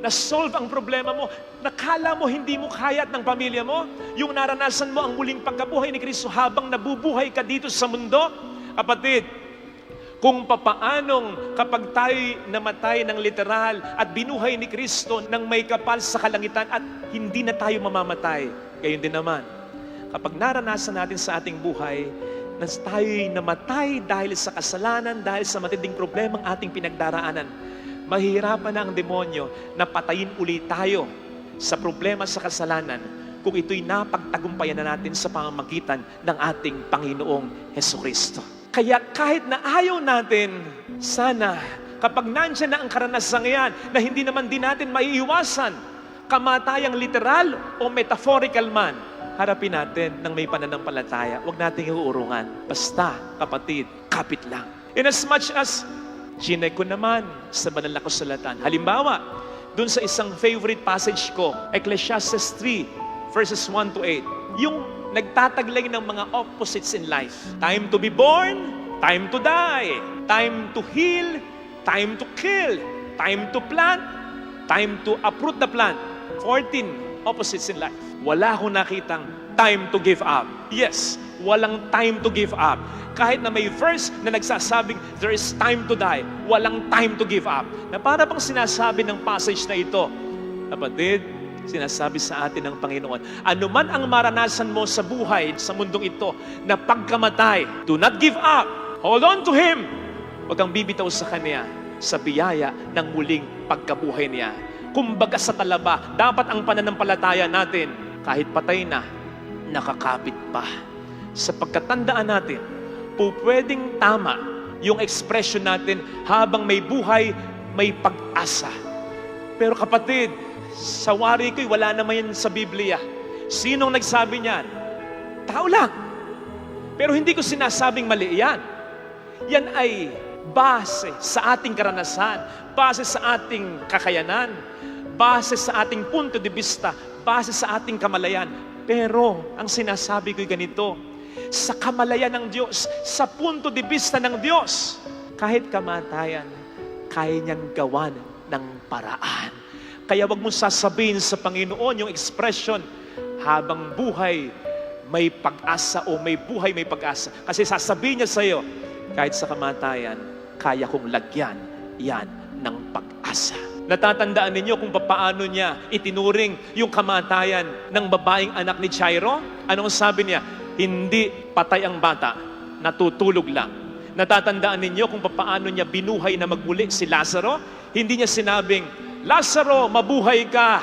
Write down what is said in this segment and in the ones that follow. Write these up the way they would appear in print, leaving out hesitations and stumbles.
na-solve ang problema mo, nakala mo hindi mo kaya at ng pamilya mo, yung naranasan mo ang muling pagkabuhay ni Kristo habang nabubuhay ka dito sa mundo, kapatid, kung papaanong kapag tayo'y namatay ng literal at binuhay ni Kristo ng may kapal sa kalangitan at hindi na tayo mamamatay, gayon din naman, kapag naranasan natin sa ating buhay na tayo'y namatay dahil sa kasalanan, dahil sa matinding problemang ating pinagdaraanan, mahihirapan na ang demonyo na patayin ulit tayo sa problema sa kasalanan kung ito'y napagtagumpayan na natin sa pamamagitan ng ating Panginoong Hesukristo. Kaya kahit na ayaw natin, sana kapag nandiyan na ang karanasang yan na hindi naman din natin maiiwasan, kamatayang literal o metaphorical man, harapin natin ng may pananampalataya. Huwag nating iuurungan. Basta, kapatid, kapit lang. In as much as Chinay ko naman sa banal na kasulatan. Halimbawa, dun sa isang favorite passage ko, Ecclesiastes 3, verses 1 to 8. Yung nagtataglay ng mga opposites in life. Time to be born, time to die. Time to heal, time to kill. Time to plant, time to uproot the plant. 14 opposites in life. Wala akong nakitang time to give up. Yes, walang time to give up. Kahit na may verse na nagsasabing, there is time to die, walang time to give up. Na para bang sinasabi ng passage na ito, kapatid, sinasabi sa atin ng Panginoon, anuman ang maranasan mo sa buhay, sa mundong ito, na pagkamatay, do not give up. Hold on to Him. Huwag kang bibitaw sa Kanya sa biyaya ng muling pagkabuhay niya. Kumbaga sa talaba, dapat ang pananampalataya natin, kahit patay na, nakakapit pa. Sa pagkatandaan natin, pwedeng tama yung expression natin, habang may buhay, may pag-asa. Pero kapatid, sa wari ko'y wala naman yan sa Biblia. Sinong nagsabi niyan? Tao lang. Pero hindi ko sinasabing mali yan. Yan ay base sa ating karanasan, base sa ating kakayanan, base sa ating punto de vista, base sa ating kamalayan. Pero ang sinasabi ko'y ganito, sa kamalayan ng Diyos, sa punto de vista ng Diyos, kahit kamatayan, kaya niyang gawan ng paraan. Kaya wag mong sasabihin sa Panginoon yung expression, habang buhay, may pag-asa, o may buhay, may pag-asa. Kasi sasabihin niya sa iyo, kahit sa kamatayan, kaya kong lagyan yan ng pag-asa. Natatandaan ninyo kung paano niya itinuring yung kamatayan ng babaeng anak ni Jairo? Anong sabi niya? Hindi patay ang bata, natutulog lang. Natatandaan ninyo kung paano niya binuhay na magmuli si Lazaro? Hindi niya sinabing, Lazaro, mabuhay ka.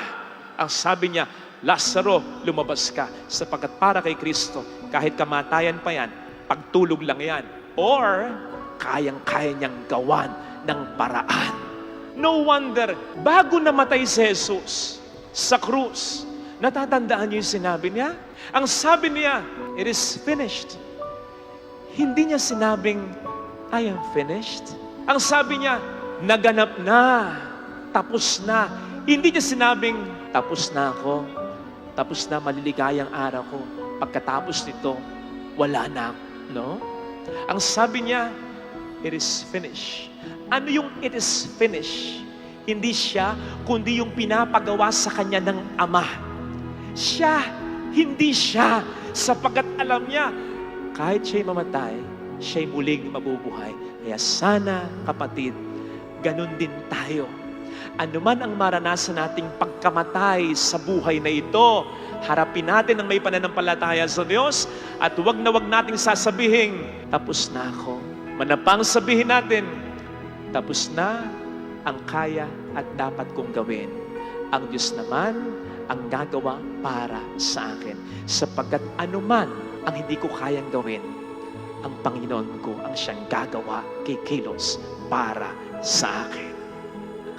Ang sabi niya, Lazaro, lumabas ka. Sapagkat para kay Kristo, kahit kamatayan pa yan, pagtulog lang yan. Or, kayang-kaya niyang gawan ng paraan. No wonder, bago namatay si Jesus sa krus, natatandaan niyo yung sinabi niya? Ang sabi niya, it is finished. Hindi niya sinabing, I am finished. Ang sabi niya, naganap na, tapos na. Hindi niya sinabing, tapos na ako, tapos na maliligayang araw ko. Pagkatapos nito, wala na. No? Ang sabi niya, it is finished. Ano yung it is finished? Hindi siya, kundi yung pinapagawa sa kanya ng Ama. Siya, hindi siya, sapagkat alam niya, kahit siya'y mamatay, siya'y muling mabubuhay. Kaya sana, kapatid, ganun din tayo. Ano man ang maranasan nating pagkamatay sa buhay na ito, harapin natin ang may pananampalataya sa Diyos, at wag na wag nating sasabihin, tapos na ako. Manapang sabihin natin, tapos na ang kaya at dapat kong gawin. Ang Diyos naman ang gagawa para sa akin. Sapagkat anuman ang hindi ko kayang gawin, ang Panginoon ko ang siyang gagawa kay kilos para sa akin.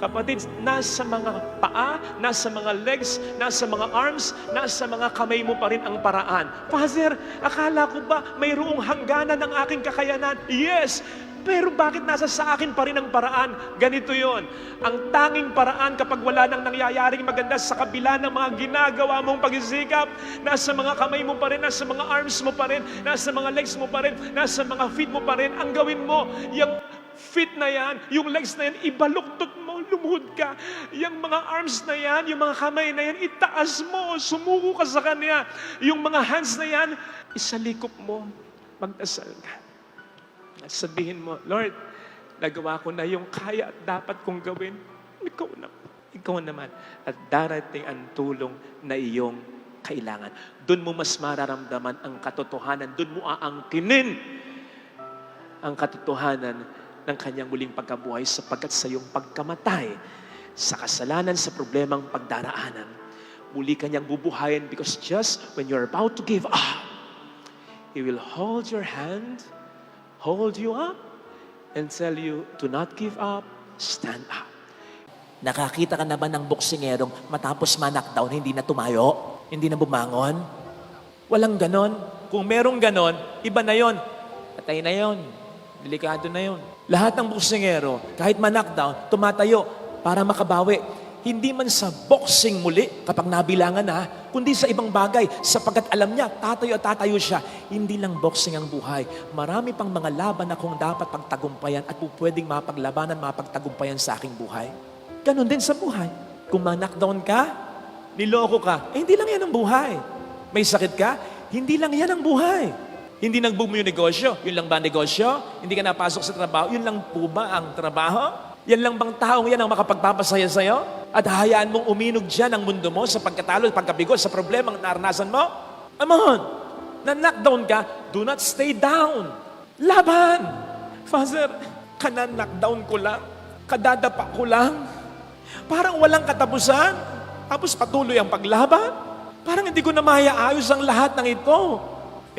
Kapatid, nasa mga paa, nasa mga legs, nasa mga arms, nasa mga kamay mo pa rin ang paraan. Father, akala ko ba mayroong hangganan ng aking kakayanan? Yes! Pero bakit nasa sa akin pa rin ang paraan? Ganito yon. Ang tanging paraan kapag wala nang nangyayaring maganda sa kabila ng mga ginagawa mong pagsisikap, nasa mga kamay mo pa rin, nasa mga arms mo pa rin, nasa mga legs mo pa rin, nasa mga feet mo pa rin, ang gawin mo, yung feet na yan, yung legs na yan, ibaluktot mo, lumuhod ka. Yung mga arms na yan, yung mga kamay na yan, itaas mo, sumuko ka sa Kanya. Yung mga hands na yan, isalikop mo, magdasal ka. At sabihin mo, Lord, nagawa ko na yung kaya at dapat kong gawin. Ikaw naman. At darating ang tulong na iyong kailangan. Doon mo mas mararamdaman ang katotohanan. Doon mo aangkinin ang katotohanan ng kanyang muling pagkabuhay sapagkat sa iyong pagkamatay, sa kasalanan, sa problemang pagdaraanan, muli kanyang bubuhayin because just when you're about to give up, He will hold your hand, hold you up, and tell you, do not give up, stand up. Nakakita ka na ba ng boksingerong matapos ma-knockdown, hindi na tumayo? Hindi na bumangon? Walang ganon. Kung merong ganon, iba na yon. Patay na yon. Delikado na yon. Lahat ng boksingero, kahit ma-knockdown, tumatayo para makabawi. Hindi man sa boxing muli, kapag nabilangan na, kundi sa ibang bagay, sapagkat alam niya, tatayo at tatayo siya. Hindi lang boxing ang buhay. Marami pang mga laban akong dapat pagtagumpayan at pwedeng mapaglabanan, mapagtagumpayan sa aking buhay. Ganon din sa buhay. Kung ma-knockdown ka, niloko ka, hindi lang yan ang buhay. May sakit ka, hindi lang yan ang buhay. Hindi nag-boom yung negosyo, yun lang ba ang negosyo? Hindi ka napasok sa trabaho, yun lang po ba ang trabaho? Yan lang bang taong yan ang makapagpapasaya sa'yo? At hayaan mong uminog dyan ang mundo mo sa pagkatalo, pagkabigo, sa problemang naranasan mo? Come on! Na-knockdown ka, do not stay down. Laban! Father, kana-knockdown ko lang, kadadapa ko lang, parang walang katapusan, tapos patuloy ang paglaban. Parang hindi ko na mayaayos ang lahat ng ito.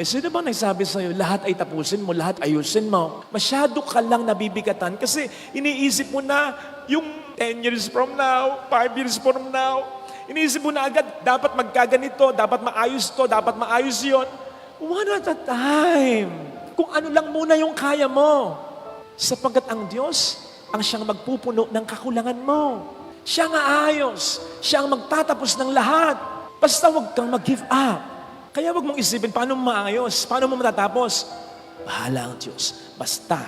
Sino ba nagsabi sa'yo, lahat ay tapusin mo, lahat ayusin mo? Masyado ka lang nabibigatan kasi iniisip mo na yung 10 years from now, 5 years from now, iniisip mo na agad, dapat magkaganito, dapat maayos to, dapat maayos yon. One at a time. Kung ano lang muna yung kaya mo. Sapagkat ang Diyos, ang siyang magpupuno ng kakulangan mo. Siya ang aayos. Siya ang magtatapos ng lahat. Basta huwag kang mag-give up. Kaya wag mong isipin, paano mo maayos? Paano mo matatapos? Bahala ang Diyos. Basta,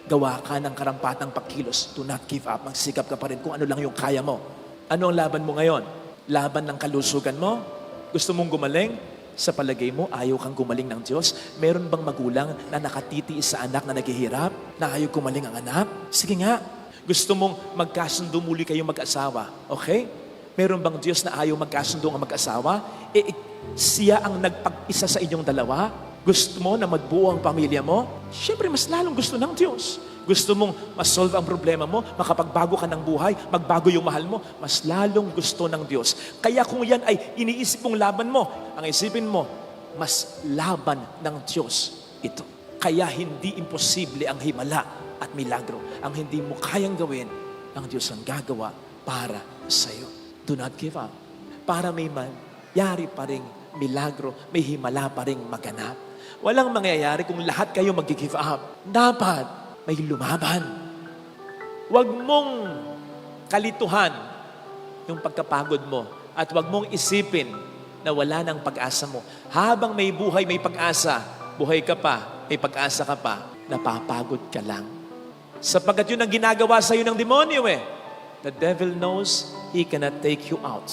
gawa ka ng karampatang pagkilos. Do not give up. Magsikap ka pa rin kung ano lang yung kaya mo. Ano ang laban mo ngayon? Laban ng kalusugan mo? Gusto mong gumaling? Sa palagay mo, ayaw kang gumaling ng Diyos? Meron bang magulang na nakatitiis sa anak na naghihirap? Na ayaw gumaling ang anak? Sige nga. Gusto mong magkasundo muli kayong mag-asawa? Okay? Meron bang Diyos na ayaw magkasundo ang mag-asawa? Siya ang nagpag-isa sa inyong dalawa? Gusto mo na magbuo ang pamilya mo? Siyempre, mas lalong gusto ng Diyos. Gusto mong masolve ang problema mo, makapagbago ka ng buhay, magbago yung mahal mo, mas lalong gusto ng Diyos. Kaya kung yan ay iniisip mong laban mo, ang isipin mo, mas laban ng Diyos ito. Kaya hindi imposible ang himala at milagro. Ang hindi mo kayang gawin, ang Diyos ang gagawa para sa iyo. Do not give up. Para may mangyari pa ring milagro, may himala pa ring maganap. Walang mangyayari kung lahat kayo mag-give up. Dapat may lumaban. Huwag mong kalituhan yung pagkapagod mo at huwag mong isipin na wala ng pag-asa mo. Habang may buhay, may pag-asa, buhay ka pa, may pag-asa ka pa, napapagod ka lang. Sapagkat yun ang ginagawa sa iyo ng demonyo eh. The devil knows he cannot take you out.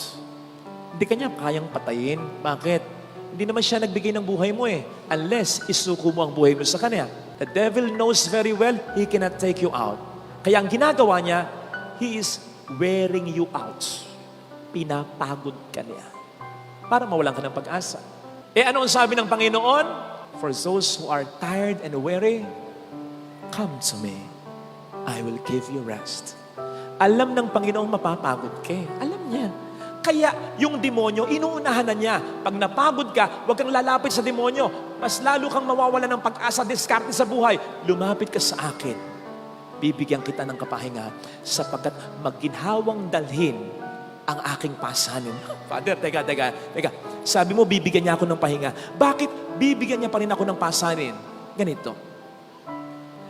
Hindi kanya kayang patayin. Bakit? Hindi naman siya nagbigay ng buhay mo eh. Unless isuko mo ang buhay mo sa kanya. The devil knows very well he cannot take you out. Kaya ang ginagawa niya, he is wearing you out. Pinapagod ka niya. Para mawalan ka ng pag-asa. Ano ang sabi ng Panginoon? For those who are tired and weary, come to me. I will give you rest. Alam ng Panginoong mapapagod ka. Alam niya. Kaya yung demonyo, inuunahan na niya. Pag napagod ka, huwag kang lalapit sa demonyo. Mas lalo kang mawawala ng pag-asa, diskarte sa buhay. Lumapit ka sa akin. Bibigyan kita ng kapahinga sapagkat magginhawang dalhin ang aking pasanin. Father, teka. Sabi mo, bibigyan niya ako ng pahinga. Bakit bibigyan niya pa rin ako ng pasanin? Ganito.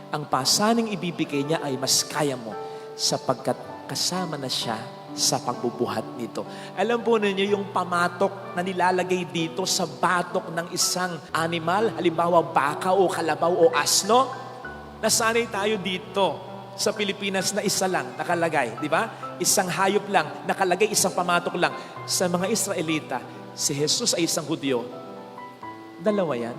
Ang pasaning ibibigay niya ay mas kaya mo sapagkat kasama na siya sa pagbubuhat nito. Alam po ninyo yung pamatok na nilalagay dito sa batok ng isang animal, halimbawa baka o kalabaw o asno, nasanay tayo dito sa Pilipinas na isa lang nakalagay, di ba? isang hayop lang, nakalagay isang pamatok lang. Sa mga Israelita, si Jesus ay isang Hudyo. Dalawa yan.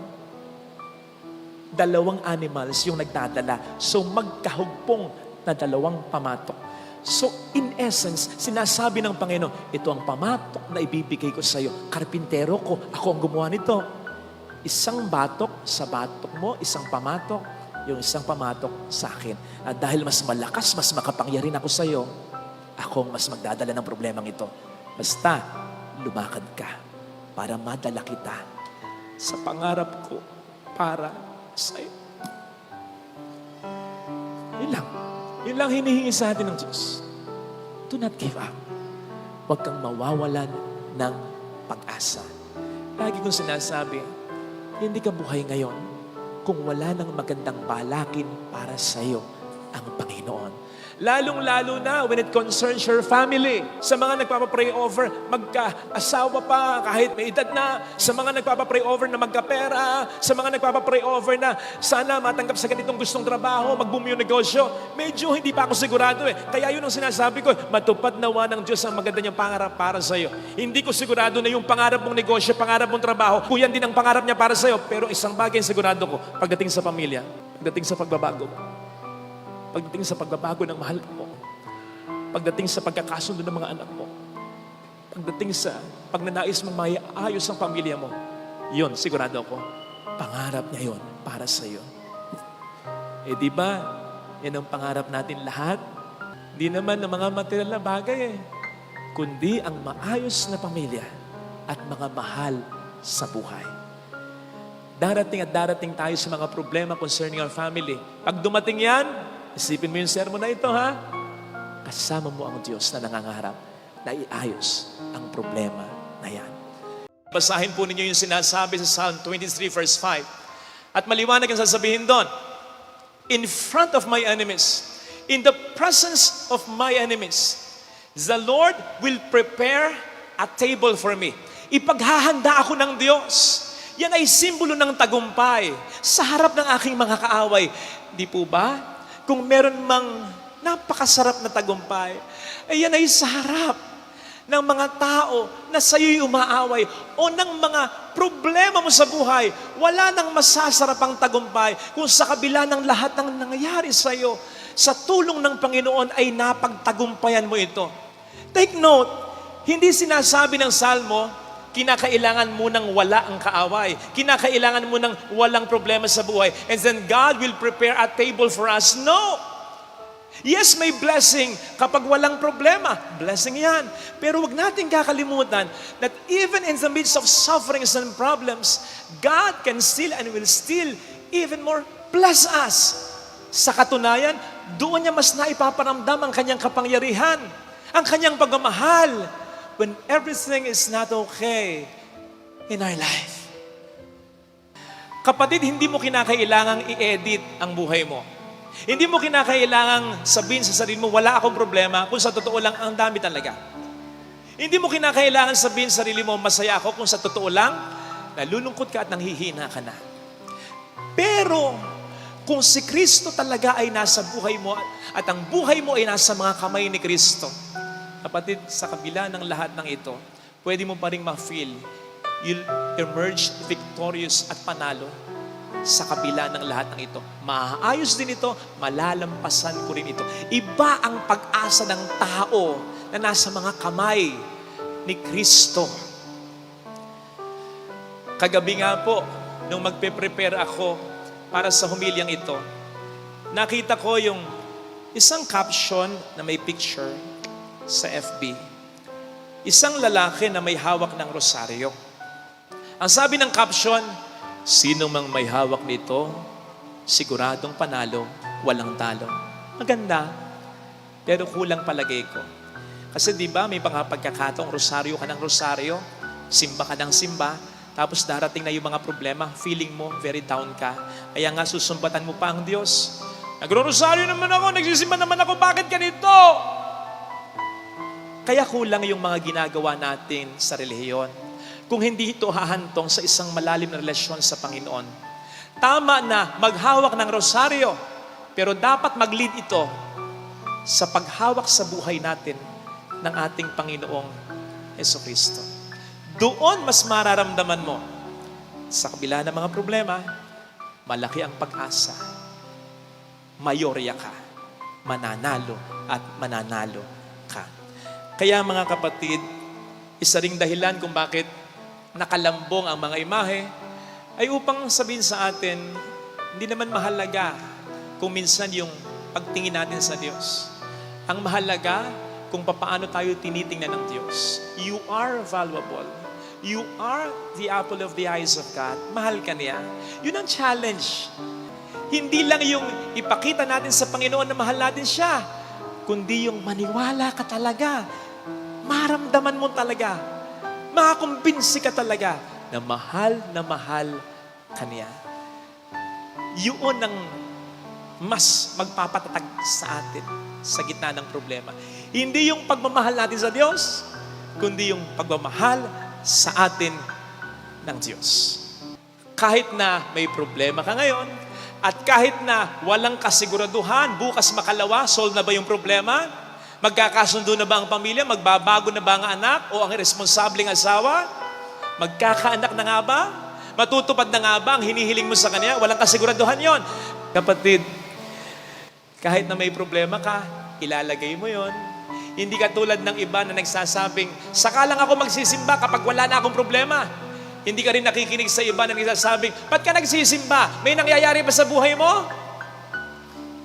Dalawang animals yung nagdadala. So magkahugpong na dalawang pamatok. So in essence, sinasabi ng Panginoon, ito ang pamatok na ibibigay ko sa iyo. Karpintero ko, ako ang gumawa nito. Isang batok sa batok mo, isang pamatok, yung isang pamatok sa akin. At dahil mas malakas, mas makapangyarihan ako sa iyo, ako ang mas magdadala ng problemang ito. Basta, lumakad ka para madala kita sa pangarap ko para sa'yo. Yun lang. Yun lang hinihingi sa atin ng Diyos. Do not give up. Huwag kang mawawalan ng pag-asa. Lagi kong sinasabi, hindi ka buhay ngayon kung wala nang magandang balakin para sa'yo ang Panginoon. Lalong-lalo na when it concerns your family. Sa mga nagpapapray over, magka-asawa pa kahit may edad na. Sa mga nagpapapray over na magkapera. Sa mga nagpapapray over na sana matanggap sa ganitong gustong trabaho, mag-boom yung negosyo. Medyo hindi pa ako sigurado eh. Kaya yun ang sinasabi ko, matupad nawa ng Diyos ang maganda niyang pangarap para sa'yo. Hindi ko sigurado na yung pangarap mong negosyo, pangarap mong trabaho, kung yan din ang pangarap niya para sa'yo. Pero isang bagay sigurado ko, pagdating sa pamilya, pagdating sa pagbabago mo, pagdating sa pagbabago ng mahal mo, pagdating sa pagkakasundo ng mga anak mo, pagdating sa pagnanais mong maayos ang pamilya mo, yun, sigurado ako, pangarap niya yun para sa iyo. Eh di ba, yan ang pangarap natin lahat. Di naman ng mga material na bagay kundi ang maayos na pamilya at mga mahal sa buhay. Darating at darating tayo sa mga problema concerning our family. Pag dumating yan, isipin mo yung sermon na ito, ha? Kasama mo ang Diyos na nangangarap na iayos ang problema na yan. Basahin po ninyo yung sinasabi sa Psalm 23 verse 5. At maliwanag ang sasabihin doon, in front of my enemies, in the presence of my enemies, the Lord will prepare a table for me. Ipaghahanda ako ng Diyos. Yan ay simbolo ng tagumpay sa harap ng aking mga kaaway. Di po ba? Kung meron mang napakasarap na tagumpay, ay yan ay sa harap ng mga tao na sa'yo'y umaaway o ng mga problema mo sa buhay, wala nang masasarap ang tagumpay kung sa kabila ng lahat ng nangyayari sa'yo, sa tulong ng Panginoon ay napagtagumpayan mo ito. Take note, hindi sinasabi ng Salmo, kinakailangan mo nang wala ang kaaway. Kinakailangan mo nang walang problema sa buhay. And then God will prepare a table for us. No! Yes, may blessing kapag walang problema. Blessing yan. Pero wag natin kakalimutan that even in the midst of sufferings and problems, God can still and will still even more bless us. Sa katunayan, doon niya mas naipaparamdam ang kanyang kapangyarihan, ang kanyang pagmamahal, when everything is not okay in our life. Kapatid, hindi mo kinakailangang i-edit ang buhay mo. Hindi mo kinakailangang sabihin sa sarili mo, wala akong problema, kung sa totoo lang, ang dami talaga. Hindi mo kinakailangan sabihin sa sarili mo, masaya ako, kung sa totoo lang, nalulungkot ka at nanghihina ka na. Pero, kung si Kristo talaga ay nasa buhay mo at ang buhay mo ay nasa mga kamay ni Kristo, kapatid, sa kabila ng lahat ng ito, pwede mo pa rin ma-feel, you'll emerge victorious at panalo sa kabila ng lahat ng ito. Maayos din ito, malalampasan ko rin ito. Iba ang pag-asa ng tao na nasa mga kamay ni Kristo. Kagabi nga po, nung magpe-prepare ako para sa humilyang ito, nakita ko yung isang caption na may picture sa FB. Isang lalaki na may hawak ng rosaryo. Ang sabi ng caption, sino mang may hawak nito, siguradong panalo, walang talo. Maganda, pero kulang palagay ko. Kasi di ba may mga pagkakataong rosaryo ka ng rosaryo, simba ka ng simba, tapos darating na yung mga problema, feeling mo very down ka. Kaya nga susumbatan mo pa ang Diyos. Nagro-rosaryo naman ako, nagsisimba naman ako, bakit ganito? Kaya kulang yung mga ginagawa natin sa relihiyon. Kung hindi ito hahantong sa isang malalim na relasyon sa Panginoon. Tama na maghawak ng rosaryo, pero dapat mag-lead ito sa paghawak sa buhay natin ng ating Panginoong Jesucristo. Doon mas mararamdaman mo, sa kabila ng mga problema, malaki ang pag-asa. Mayorya ka, mananalo at mananalo ka. Kaya mga kapatid, isa ring dahilan kung bakit nakalambong ang mga imahe ay upang sabihin sa atin, hindi naman mahalaga kung minsan yung pagtingin natin sa Diyos. Ang mahalaga kung paano tayo tinitingnan ng Diyos. You are valuable. You are the apple of the eyes of God. Mahal ka niya. Yun ang challenge. Hindi lang yung ipakita natin sa Panginoon na mahal natin siya, kundi yung maniwala ka talaga. Maramdaman mo talaga. Makakumbinsi ka talaga na mahal ka niya. Yun ang mas magpapatatag sa atin sa gitna ng problema. Hindi yung pagmamahal natin sa Diyos, kundi yung pagmamahal sa atin ng Diyos. Kahit na may problema ka ngayon, at kahit na walang kasiguraduhan, bukas makalawa, solve na ba yung problema? Magkakasundo na ba ang pamilya? Magbabago na ba ang anak o ang irresponsableng asawa? Magkakaanak na nga ba? Matutupad na nga ba ang hinihiling mo sa kanya? Walang kasiguraduhan yon. Kapatid, kahit na may problema ka, ilalagay mo yon. Hindi ka tulad ng iba na nagsasabing, saka lang ako magsisimba kapag wala na akong problema. Hindi ka rin nakikinig sa iba na nagsasabing, ba't ka nagsisimba? May nangyayari ba sa buhay mo?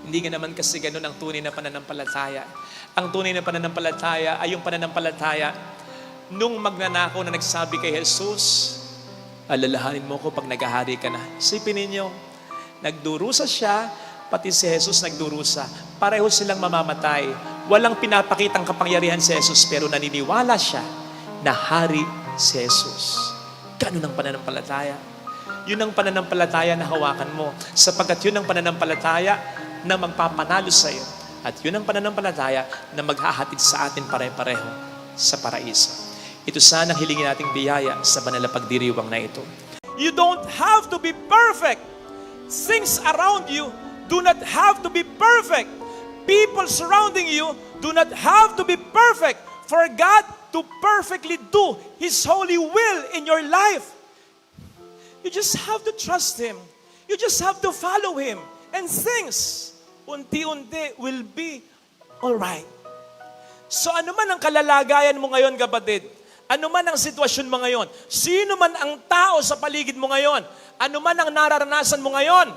Hindi ka naman kasi ganun ang tunay na pananampalataya. Ang tunay na pananampalataya ay yung pananampalataya nung magnanakaw na nagsabi kay Jesus, alalahanin mo ko pag naghahari ka na. Isipin ninyo, nagdurusa siya, pati si Jesus nagdurusa. Pareho silang mamamatay. Walang pinapakitang kapangyarihan si Jesus, pero naniniwala siya na hari si Jesus. Ganun ang pananampalataya. Yun ang pananampalataya na hawakan mo. Sapagkat yun ang pananampalataya na magpapanalo sa iyo. At yun ang pananampalataya na maghahatid sa atin pare-pareho sa paraiso. Ito sana ang hilingin nating biyaya sa banal na pagdiriwang na ito. You don't have to be perfect. Things around you do not have to be perfect. People surrounding you do not have to be perfect for God to perfectly do His holy will in your life. You just have to trust Him. You just have to follow Him. And things, unti-unti, will be alright. So ano man ang kalalagayan mo ngayon, kapatid, ano man ang sitwasyon mo ngayon, sino man ang tao sa paligid mo ngayon, ano man ang nararanasan mo ngayon,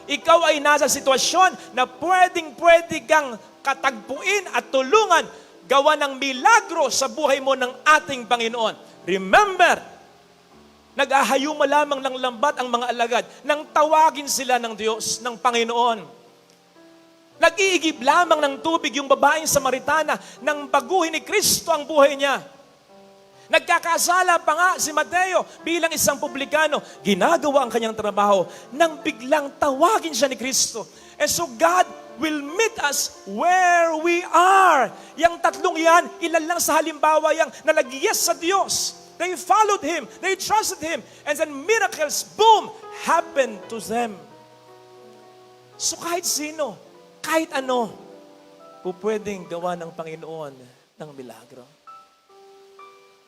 ikaw ay nasa sitwasyon na pwedeng-pwede kang katagpuin at tulungan gawa ng milagro sa buhay mo ng ating Panginoon. Remember, nag-ahayuma lamang ng lambat ang mga alagad nang tawagin sila ng Diyos, ng Panginoon. Nag-iigib lamang ng tubig yung babaeng Samaritana nang baguhin ni Kristo ang buhay niya. Nagkakasala pa nga si Mateo bilang isang publikano, ginagawa ang kanyang trabaho nang biglang tawagin siya ni Kristo. And so God will meet us where we are. Yang tatlong yan, ilan lang sa halimbawa yang nalagyes sa Diyos. They followed Him, they trusted Him, and then miracles, boom, happened to them. So kahit sino, kahit ano, pwedeng gawa ng Panginoon ng milagro.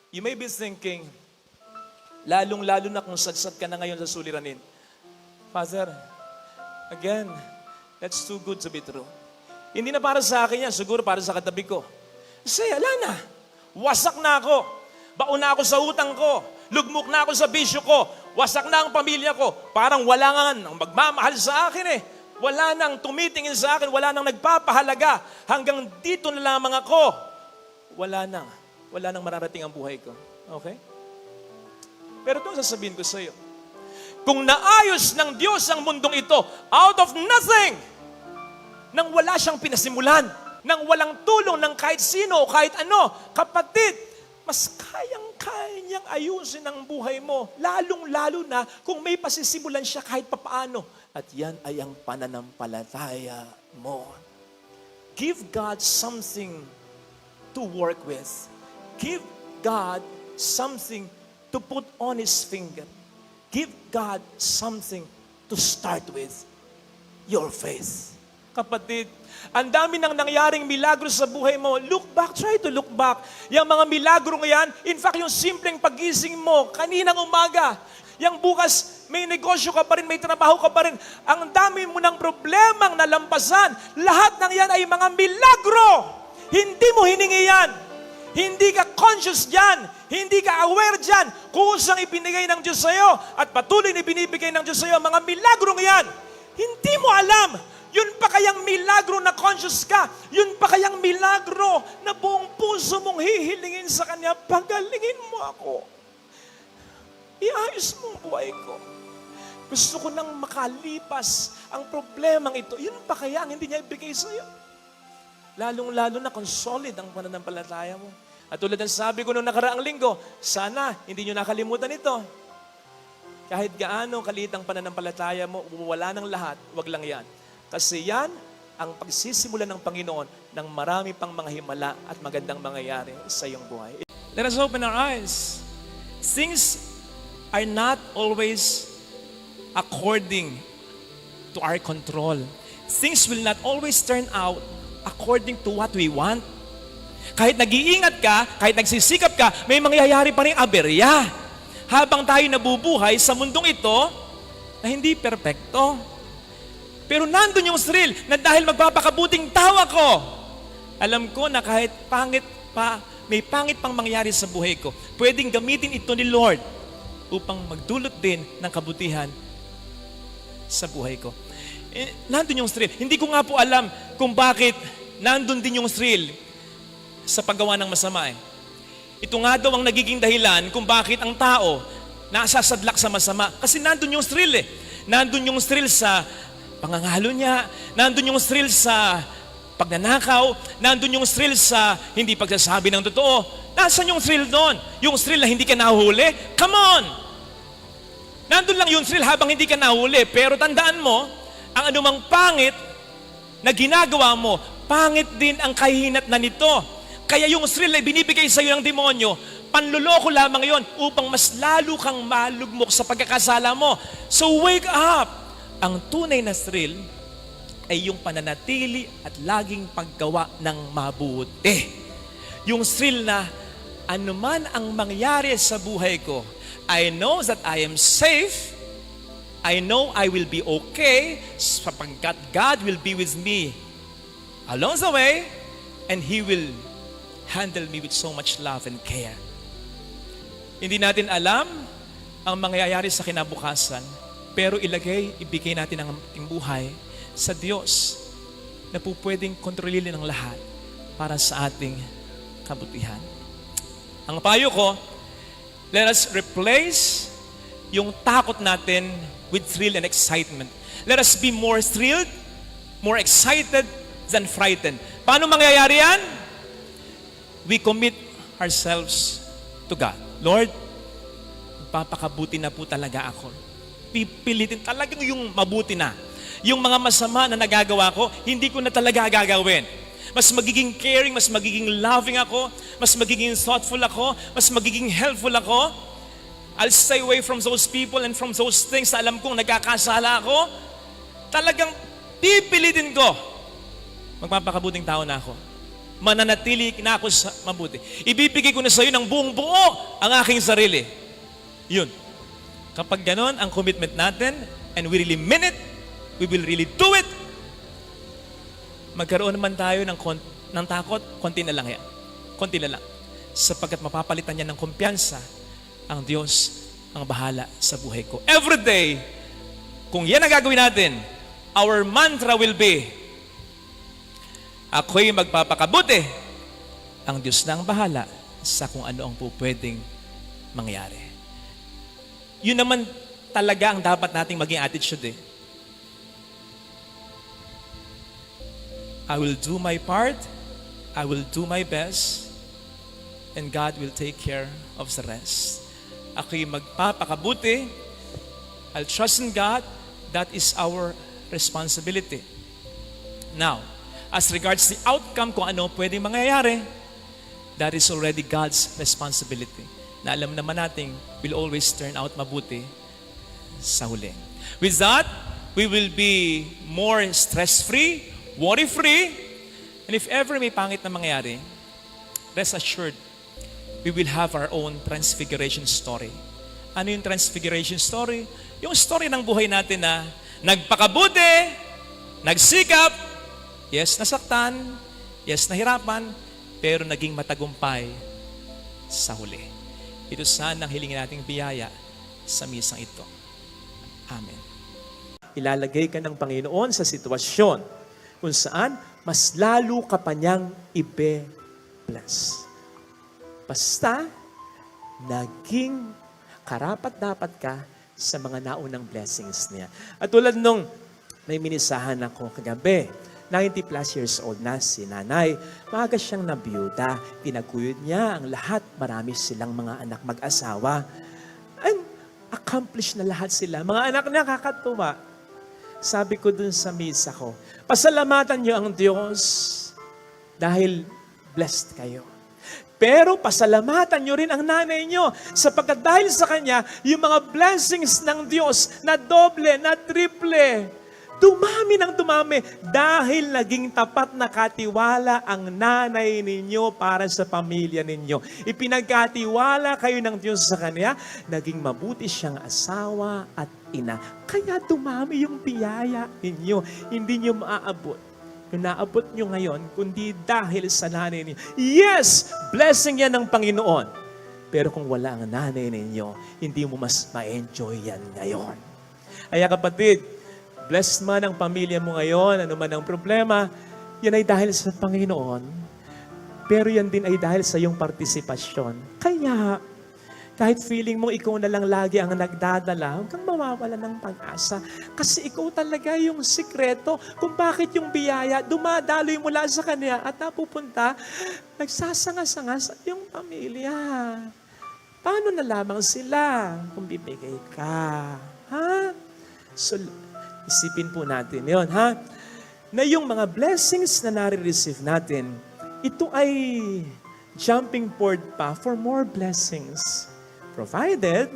You may be thinking, lalong-lalo na kung sadsad ka na ngayon sa suliranin, Father, again, that's too good to be true. Hindi na para sa akin yan, siguro para sa katabi ko. Kasi ala na, wasak na ako, baon na ako sa utang ko, lugmok na ako sa bisyo ko, wasak na ang pamilya ko, parang wala nga ang magmamahal sa akin eh. Wala nang tumitingin sa akin, wala nang nagpapahalaga, hanggang dito na lamang ako. Wala nang mararating ang buhay ko. Okay? Pero ito ang sasabihin ko sa iyo. Kung naayos ng Diyos ang mundong ito, out of nothing, nang wala siyang pinasimulan, nang walang tulong ng kahit sino o kahit ano, kapatid, mas kayang-kaya niyang ayusin ang buhay mo, lalong-lalo na kung may pasisimulan siya kahit papaano. At yan ay ang pananampalataya mo. Give God something to work with. Give God something to put on His finger. Give God something to start with. Your faith. Kapatid, ang dami nang nangyaring milagro sa buhay mo. Look back, try to look back. Yung mga milagro ngayon, in fact, yung simpleng pagising mo, kaninang umaga, yung bukas, may negosyo ka pa rin, may trabaho ka pa rin. Ang dami mo ng problemang nalampasan. Lahat ng yan ay mga milagro. Hindi mo hiningi yan. Hindi ka conscious dyan. Hindi ka aware dyan. Kusang ibinigay ng Diyos sa'yo at patuloy na ibinibigay ng Diyos sa'yo, mga milagro yan. Hindi mo alam. Yun pa kayang milagro na conscious ka. Yun pa kayang milagro na buong puso mong hihilingin sa Kanya, pagalingin mo ako. Iayos mo ang buhay ko. Gusto ko nang makalipas ang problemang ito. Yun pa kaya ang hindi niya ibigay sa'yo. Lalong-lalo na kung solid ang pananampalataya mo. At tulad ng sabi ko noong nakaraang linggo, sana hindi nyo nakalimutan ito. Kahit gaano kaliit ang pananampalataya mo, wala ng lahat, wag lang yan. Kasi yan ang pagsisimula ng Panginoon ng marami pang mga himala at magandang mangyayari sa iyong buhay. Let us open our eyes. Things are not always according to our control. Things will not always turn out according to what we want. Kahit nag-iingat ka, kahit nagsisikap ka, may mangyayari pa rin aberya. Habang tayo nabubuhay sa mundong ito na hindi perpekto. Pero nandun yung thrill na dahil magpapakabuting tao ako, alam ko na kahit pangit pa, may pangit pang mangyari sa buhay ko, pwedeng gamitin ito ni Lord upang magdulot din ng kabutihan sa buhay ko. Nandun yung thrill. Hindi ko nga po alam kung bakit nandun din yung thrill sa paggawa ng masama. Ito nga daw ang nagiging dahilan kung bakit ang tao nasasadlak sa masama. Kasi nandun yung thrill eh. Nandun yung thrill sa pangangalo niya, nandun yung thrill sa pagnanakaw, nandun yung thrill sa hindi pagsasabi ng totoo. Nasaan yung thrill doon? Yung thrill na hindi ka nahuli? Come on! Nandun lang yung thrill habang hindi ka nahuli. Pero tandaan mo, ang anumang pangit na ginagawa mo, pangit din ang kahinat na nito. Kaya yung thrill na binibigay sa iyo ng demonyo, panluloko lamang yon upang mas lalo kang malugmok sa pagkakasala mo. So wake up! Ang tunay na thrill ay yung pananatili at laging paggawa ng mabuti. Yung thrill na anuman ang mangyari sa buhay ko, I know that I am safe. I know I will be okay sapagkat God will be with me along the way and He will handle me with so much love and care. Hindi natin alam ang mangyayari sa kinabukasan, pero ibigay natin ang ating buhay sa Diyos na po pwedeng kontrolin ng lahat para sa ating kabutihan. Ang payo ko, let us replace yung takot natin with thrill and excitement. Let us be more thrilled, more excited than frightened. Paano mangyayari yan? We commit ourselves to God. Lord, magpapakabuti na po talaga ako. Pipilitin talagang yung mabuti na. Yung mga masama na nagagawa ko, hindi ko na talaga gagawin. Mas magiging caring, mas magiging loving ako, mas magiging thoughtful ako, mas magiging helpful ako. I'll stay away from those people and from those things na alam kong nagkakasala ako. Talagang pipilitin ko. Magpapakabuting tao na ako. Mananatili na ako sa mabuti. Ibibigay ko na sa iyo ng buong buo ang aking sarili. Yun. Kapag ganon ang commitment natin and we really mean it, we will really do it, magkaroon naman tayo ng takot, konti na lang yan. Konti na lang. Sapagkat mapapalitan niya ng kumpiyansa, ang Diyos ang bahala sa buhay ko. Every day, kung yan ang gagawin natin, our mantra will be, ako'y magpapakabuti, ang Diyos na ang bahala sa kung ano ang po pwedeng mangyari. Yun naman talaga ang dapat nating maging attitude eh. I will do my part, I will do my best, and God will take care of the rest. Ako'y magpapakabuti, I'll trust in God, that is our responsibility. Now, as regards the outcome, kung ano pwedeng mangyayari, that is already God's responsibility. Na alam naman natin, will always turn out mabuti sa huli. With that, we will be more stress-free, worry-free, and if ever may pangit na mangyari, rest assured, we will have our own transfiguration story. Ano yung transfiguration story? Yung story ng buhay natin na nagpakabuti, nagsikap, yes, nasaktan, yes, nahirapan, pero naging matagumpay sa huli. Ito sana ang hilingin nating biyaya sa misang ito. Amen. Ilalagay ka ng Panginoon sa sitwasyon kung saan mas lalo ka pa niyang ibe-bless. Basta, naging karapat-dapat ka sa mga naunang blessings niya. At tulad nung may minisahan ako kagabi, 90 plus years old na si nanay. Maaga siyang nabiyuda. Tinaguyod niya ang lahat. Marami silang mga anak mag-asawa. And accomplished na lahat sila. Mga anak niya kakatuwa. Sabi ko dun sa misa ko, pasalamatan niyo ang Diyos dahil blessed kayo. Pero pasalamatan niyo rin ang nanay niyo sapagkat dahil sa kanya, yung mga blessings ng Diyos na doble, na triple, dumami ng dumami dahil naging tapat na katiwala ang nanay ninyo para sa pamilya ninyo. Ipinagkatiwala kayo ng Diyos sa Kanya, naging mabuti siyang asawa at ina. Kaya dumami yung biyaya ninyo. Hindi nyo maaabot. Yung naabot nyo ngayon, kundi dahil sa nanay ninyo. Yes! Blessing yan ng Panginoon. Pero kung wala ang nanay ninyo, hindi mo mas ma-enjoy yan ngayon. Kaya kapatid, blessed man ang pamilya mo ngayon, ano man ang problema, yan ay dahil sa Panginoon. Pero yan din ay dahil sa iyong partisipasyon. Kaya, kahit feeling mo ikaw na lang lagi ang nagdadala, huwag kang mawawala ng pag-asa. Kasi ikaw talaga yung sikreto kung bakit yung biyaya dumadaloy mula sa Kanya at napupunta, nagsasanga-sanga sa iyong pamilya. Paano na lamang sila kung bibigay ka? Ha? So, isipin po natin yun, ha? Na yung mga blessings na nare-receive natin, ito ay jumping board pa for more blessings. Provided,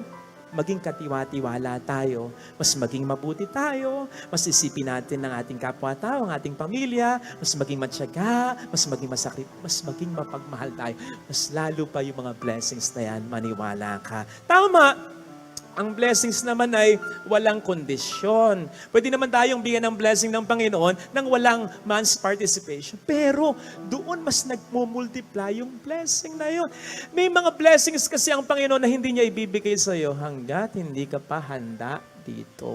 maging katiwa-tiwala tayo, mas maging mabuti tayo, mas isipin natin ng ating kapwa-tao, ang ating pamilya, mas maging matyaga, mas maging masakit, mas maging mapagmahal tayo. Mas lalo pa yung mga blessings na yan, maniwala ka. Tama! Ang blessings naman ay walang kondisyon. Pwede naman tayong bigyan ng blessing ng Panginoon nang walang man's participation. Pero doon mas nagmumultiply yung blessing na yun. May mga blessings kasi ang Panginoon na hindi niya ibibigay sa iyo hanggat hindi ka pa handa dito.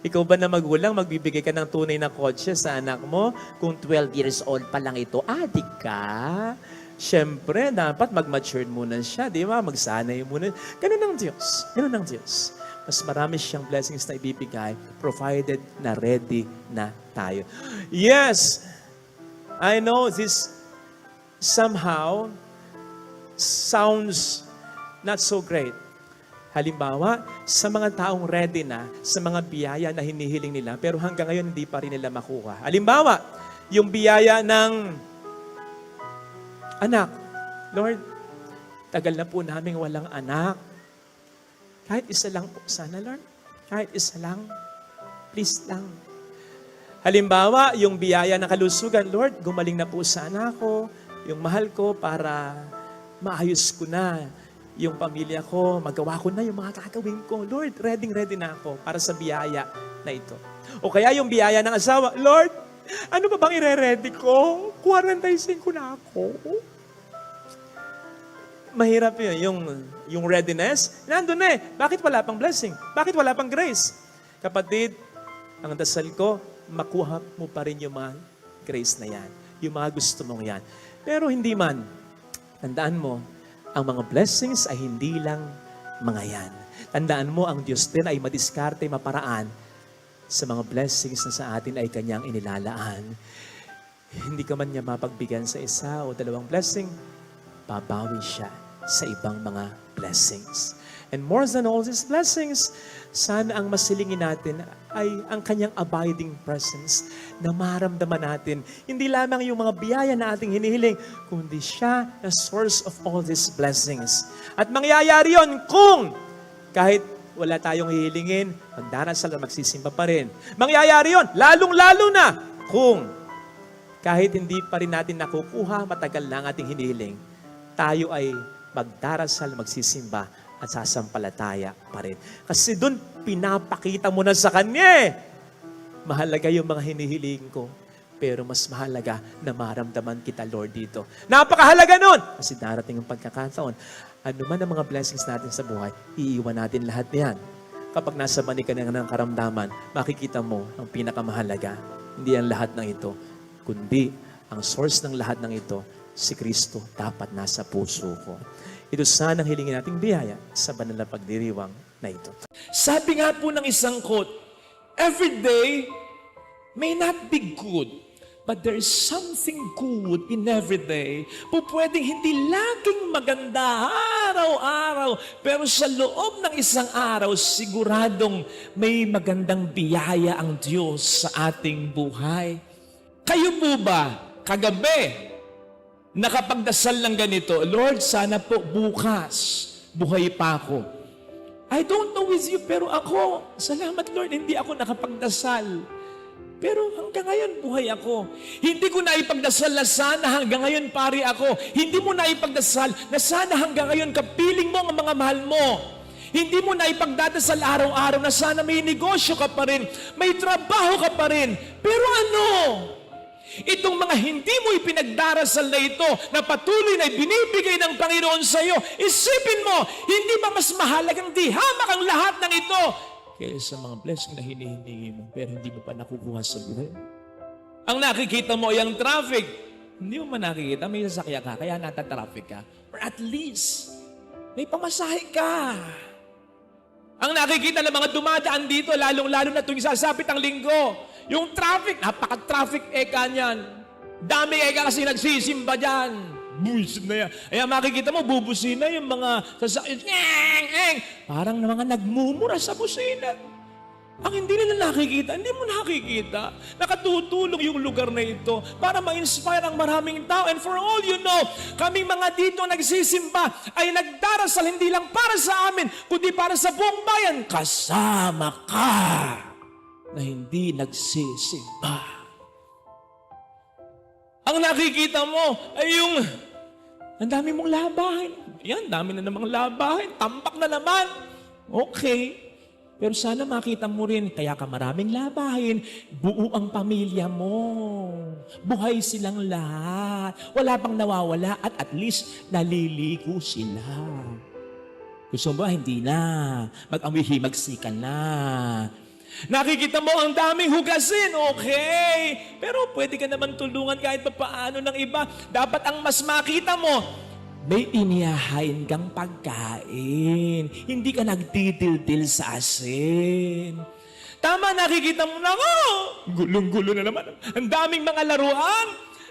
Ikaw ba na magulang, magbibigay ka ng tunay na kotse sa anak mo? Kung 12 years old pa lang ito, adik ka? Siyempre, dapat mag-mature muna siya, di ba? Magsanay muna. Ganun ang Diyos. Ganun ang Diyos. Mas marami siyang blessings na ibibigay, provided na ready na tayo. Yes, I know this somehow sounds not so great. Halimbawa, sa mga taong ready na, sa mga biyaya na hinihiling nila, pero hanggang ngayon hindi pa rin nila makuha. Halimbawa, yung biyaya ng anak. Lord, tagal na po namin walang anak. Kahit isa lang po sana, Lord. Kahit isa lang. Please lang. Halimbawa, yung biyaya ng kalusugan, Lord, gumaling na po sa anak ko, yung mahal ko para maayos ko na yung pamilya ko, magawa ko na yung mga gagawin ko. Lord, ready na ako para sa biyaya na ito. O kaya yung biyaya ng asawa, Lord, ano ba bang ire-ready ko? 45 na ako. Mahirap yun. Yung readiness, nandun na eh. Bakit wala pang blessing? Bakit wala pang grace? Kapatid, ang dasal ko, makuha mo pa rin yung mga grace na yan. Yung mga gusto mong yan. Pero hindi man, tandaan mo, ang mga blessings ay hindi lang mga yan. Tandaan mo, ang Diyos din ay madiskarte, maparaan sa mga blessings na sa atin ay Kanyang inilalaan. Hindi ka man niya mapagbigyan sa isa o dalawang blessing, babawi siya sa ibang mga blessings. And more than all these blessings, sana ang masilingin natin ay ang Kanyang abiding presence na maramdaman natin. Hindi lamang yung mga biyaya na ating hinihiling, kundi siya na source of all these blessings. At mangyayari yon kung kahit wala tayong hihilingin, magdarasal at magsisimba pa rin. Mangyayari yon lalong-lalo na kung kahit hindi pa rin natin nakukuha, matagal na ang ating hinihiling, tayo ay magdarasal, magsisimba, at sasampalataya pa rin. Kasi doon, pinapakita mo na sa Kanya eh. Mahalaga yung mga hinihiling ko, pero mas mahalaga na maramdaman kita, Lord, dito. Napakahalaga nun! Kasi darating ang pagkakataon, ano man ang mga blessings natin sa buhay, iiwan natin lahat niyan. Kapag nasa mani ka ng karamdaman, makikita mo ang pinakamahalaga. Hindi ang lahat ng ito, kundi ang source ng lahat ng ito, si Kristo dapat nasa puso ko. Ito sana ang hilingin nating biyaya sa banal na pagdiriwang na ito. Sabi nga po ng isang quote, every day may not be good, but there is something good in every day. Pwedeng hindi laging maganda araw-araw, pero sa loob ng isang araw, siguradong may magandang biyaya ang Diyos sa ating buhay. Kayo po ba, kagabi, nakapagdasal ng ganito, Lord, sana po bukas, buhay pa ako. I don't know with you, pero ako, salamat Lord, hindi ako nakapagdasal. Pero hanggang ngayon, buhay ako. Hindi ko naipagdasal na sana hanggang ngayon, pari ako. Hindi mo naipagdasal na sana hanggang ngayon, kapiling mo ang mga mahal mo. Hindi mo naipagdadasal araw-araw na sana may negosyo ka pa rin, may trabaho ka pa rin. Pero ano? Itong mga hindi mo ipinagdarasal na ito, na patuloy na binibigay ng Panginoon sa iyo, isipin mo, hindi ba mas mahalagang dihamak ang lahat ng ito kaysa mga blessing na hinihingi mo, pero hindi mo pa nakukuha sa buhay? Ang nakikita mo ay ang traffic. Hindi mo man nakikita, may sasakyan ka, kaya nata-traffic ka. Or at least, may pamasahe ka. Ang nakikita ng mga dumadaan dito, lalong-lalo na tuwing sasapit ang linggo, yung traffic, napaka-traffic eka niyan. Dami eka kasi nagsisimba dyan. Buisit na yan. Kaya makikita mo, bubusina yung mga sasakyan. Parang mga nagmumura sa busina. Ang hindi nila nakikita, hindi mo nakikita. Nakatutulong yung lugar na ito para ma-inspire ang maraming tao. And for all you know, kaming mga dito nagsisimba ay nagdarasal hindi lang para sa amin, kundi para sa buong bayan. Kasama ka na hindi nagsisimba. Ang nakikita mo ay yung ang dami mong labahin. Yan, dami na namang labahin. Tampak na naman. Okay. Pero sana makita mo rin, kaya ka maraming labahin, buo ang pamilya mo. Buhay silang lahat. Wala pang nawawala at least naliligo sila. Gusto mo ba? Hindi na. Mag-amihimagsikan na. Nakikita mo ang daming hugasin, okay. Pero pwede ka naman tulungan kahit paano ng iba. Dapat ang mas makita mo, may inihahain kang pagkain. Hindi ka nagdidildil sa asin. Tama, nakikita mo na, gulong-gulo na naman. Ang daming mga laruan,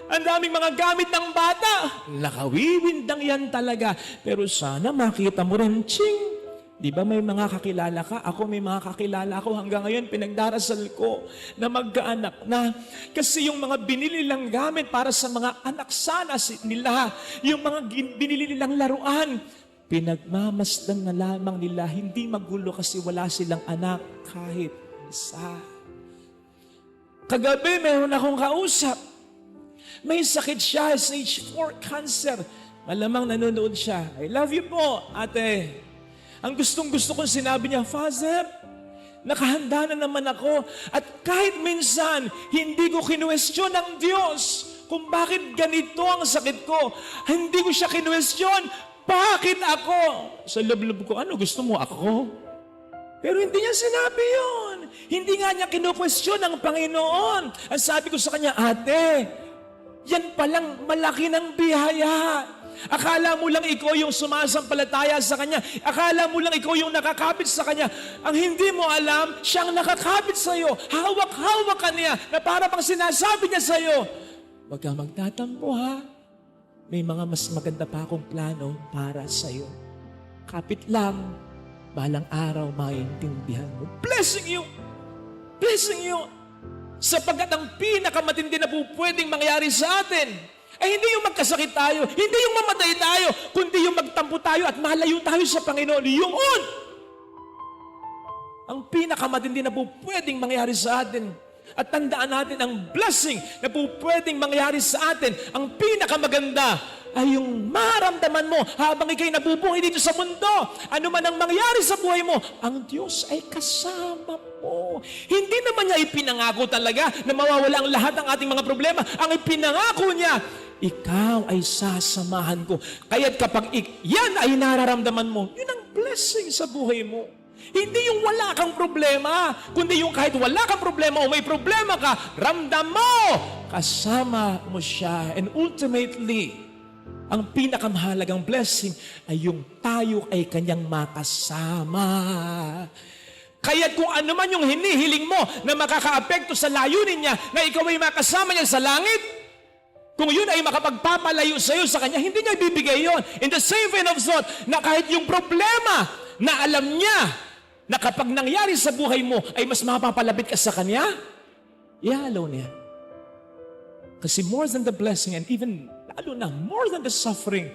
ang daming mga gamit ng bata. Lakawiwindang yan talaga. Pero sana makita mo rin, ching, di ba may mga kakilala ka? Ako may mga kakilala ako hanggang ngayon pinagdarasal ko na magkaanak na. Kasi yung mga binili nilang gamit para sa mga anak sana nila, yung mga binili nilang laruan, pinagmamasdan na lamang nila, hindi magulo kasi wala silang anak kahit isa. Kagabi mayroon akong kausap. May sakit siya, stage 4 cancer. Malamang nanonood siya. I love you po, ate. Ang gustong-gusto kong sinabi niya, Father, nakahanda na naman ako. At kahit minsan, hindi ko kinuwestiyon ng Diyos kung bakit ganito ang sakit ko. Hindi ko siya kinuwestiyon. Bakit ako? Sa loob-loob ko, ano gusto mo ako? Pero hindi niya sinabi yun. Hindi nga niya kinukwestiyon ng Panginoon. Ang sabi ko sa kanya, ate, yan palang malaki ng biyaya. Akala mo lang ikaw yung sumasampalataya sa Kanya. Akala mo lang ikaw yung nakakapit sa Kanya. Ang hindi mo alam, siyang nakakapit sa iyo. Hawak-hawak ka niya na para pang sinasabi niya sa iyo, huwag kang magtatampo ha. May mga mas maganda pa akong plano para sa iyo. Kapit lang, balang araw maintindihan mo. Blessing you! Blessing you! Sapagkat ang pinakamatindi na po pwedeng mangyari sa atin ay hindi yung magkasakit tayo, hindi yung mamatay tayo, kundi yung magtampo tayo at malayo tayo sa Panginoon. Yun! Ang pinakamatindi na po pwedeng mangyari sa atin. At tandaan natin ang blessing na po pwedeng mangyari sa atin. Ang pinakamaganda ay yung maramdaman mo habang ikay nabubuhay dito sa mundo. Ano man ang mangyari sa buhay mo, ang Diyos ay kasama mo. Hindi naman niya ipinangako talaga na mawawala ang lahat ng ating mga problema. Ang ipinangako niya, ikaw ay sasamahan ko. Kaya't kapag yan ay nararamdaman mo, yun ang blessing sa buhay mo. Hindi yung wala kang problema, kundi yung kahit wala kang problema o may problema ka, ramdam mo, kasama mo siya. And ultimately, ang pinakamahalagang blessing ay yung tayo ay kanyang makasama. Kaya kung ano man yung hinihiling mo na makakaapekto sa layunin niya, na ikaw ay makasama niya sa langit, kung yun ay makapagpapalayo sa iyo sa kanya, hindi niya ibibigay yun. In the same vein of thought, na kahit yung problema na alam niya, na kapag nangyari sa buhay mo ay mas mapapalapit ka sa Kanya, i-allow niya. Kasi more than the blessing and even, lalo na, more than the suffering,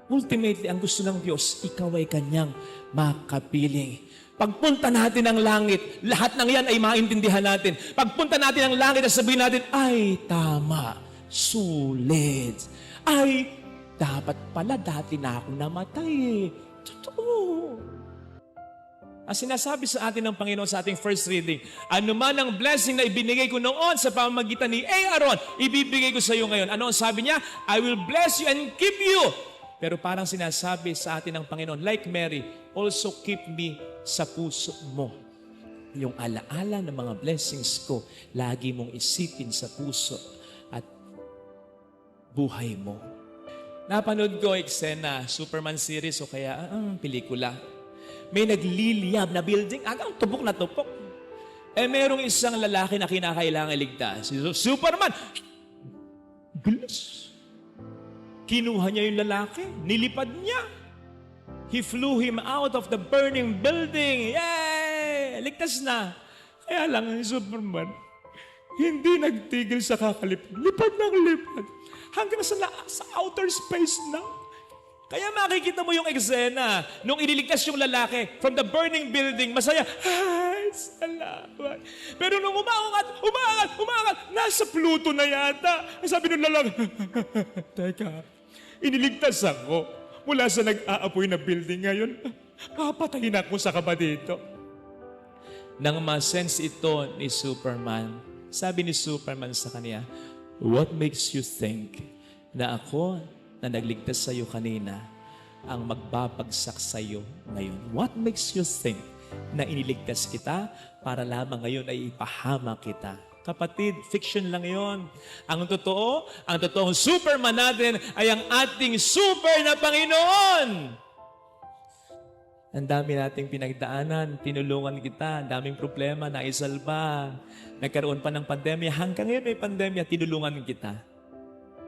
ultimately, ang gusto ng Diyos, ikaw ay Kanyang makapiling. Pagpunta natin ng langit, lahat ng yan ay maintindihan natin. Pagpunta natin ng langit at sabihin natin, ay tama, sulit. Ay, dapat pala dati na ako namatay eh. Totoo. Ang sinasabi sa atin ng Panginoon sa ating first reading, ano man ang blessing na ibinigay ko noon sa pamamagitan ni Aaron, ibibigay ko sa iyo ngayon. Ano ang sabi niya? I will bless you and keep you. Pero parang sinasabi sa atin ng Panginoon, like Mary, also keep me sa puso mo. Yung alaala ng mga blessings ko, lagi mong isipin sa puso at buhay mo. Napanood ko eksena, Superman series o kaya pelikula. May nagliliyab na building, hanggang tupok na tupok. Merong isang lalaki na kinakailangan iligtas. Si Superman, bilis. Kinuha niya yung lalaki, nilipad niya. He flew him out of the burning building. Yay! Ligtas na. Kaya lang ang Superman, hindi nagtigil sa kakalipad. Lipad ng lipad. Hanggang sa outer space na. Kaya makikita mo yung eksena nung iniligtas yung lalaki from the burning building, masaya, ay, salamat. Pero nung umangat, nasa Pluto na yata. Sabi nung lalaki, teka, iniligtas ako mula sa nag-aapoy na building ngayon. Papatayin ako sa kaba dito. Nang ma-sense ito ni Superman, sabi ni Superman sa kanya, what makes you think na ako na nagligtas sa iyo kanina ang magbabagsak sa iyo ngayon? What makes you think na iniligtas kita para lamang ngayon ay ipahamak kita? Kapatid, fiction lang yon. Ang totoong Superman natin ay ang ating super na Panginoon. Ang dami nating pinagdaanan, tinulungan kita, ang daming problema na isalba. Nagkaroon pa ng pandemya, hanggang ngayon may pandemya, tinulungan kita.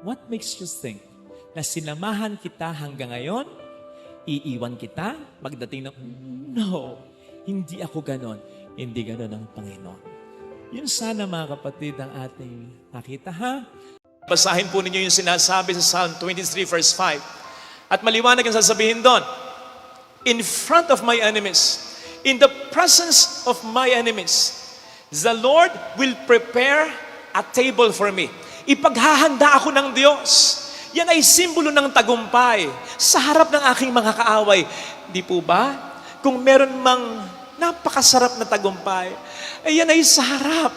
What makes you think na sinamahan kita hanggang ngayon, iiwan kita, pagdating ng, no, hindi ako ganon. Hindi ganon ang Panginoon. Yun sana mga kapatid ang ating nakita, ha? Basahin po ninyo yung sinasabi sa Psalm 23 verse 5. At maliwanag ang sasabihin doon, in front of my enemies, in the presence of my enemies, the Lord will prepare a table for me. Ipaghahanda ako ng Diyos. Yan ay simbolo ng tagumpay sa harap ng aking mga kaaway. Di po ba? Kung meron mang napakasarap na tagumpay, ay yan ay sa harap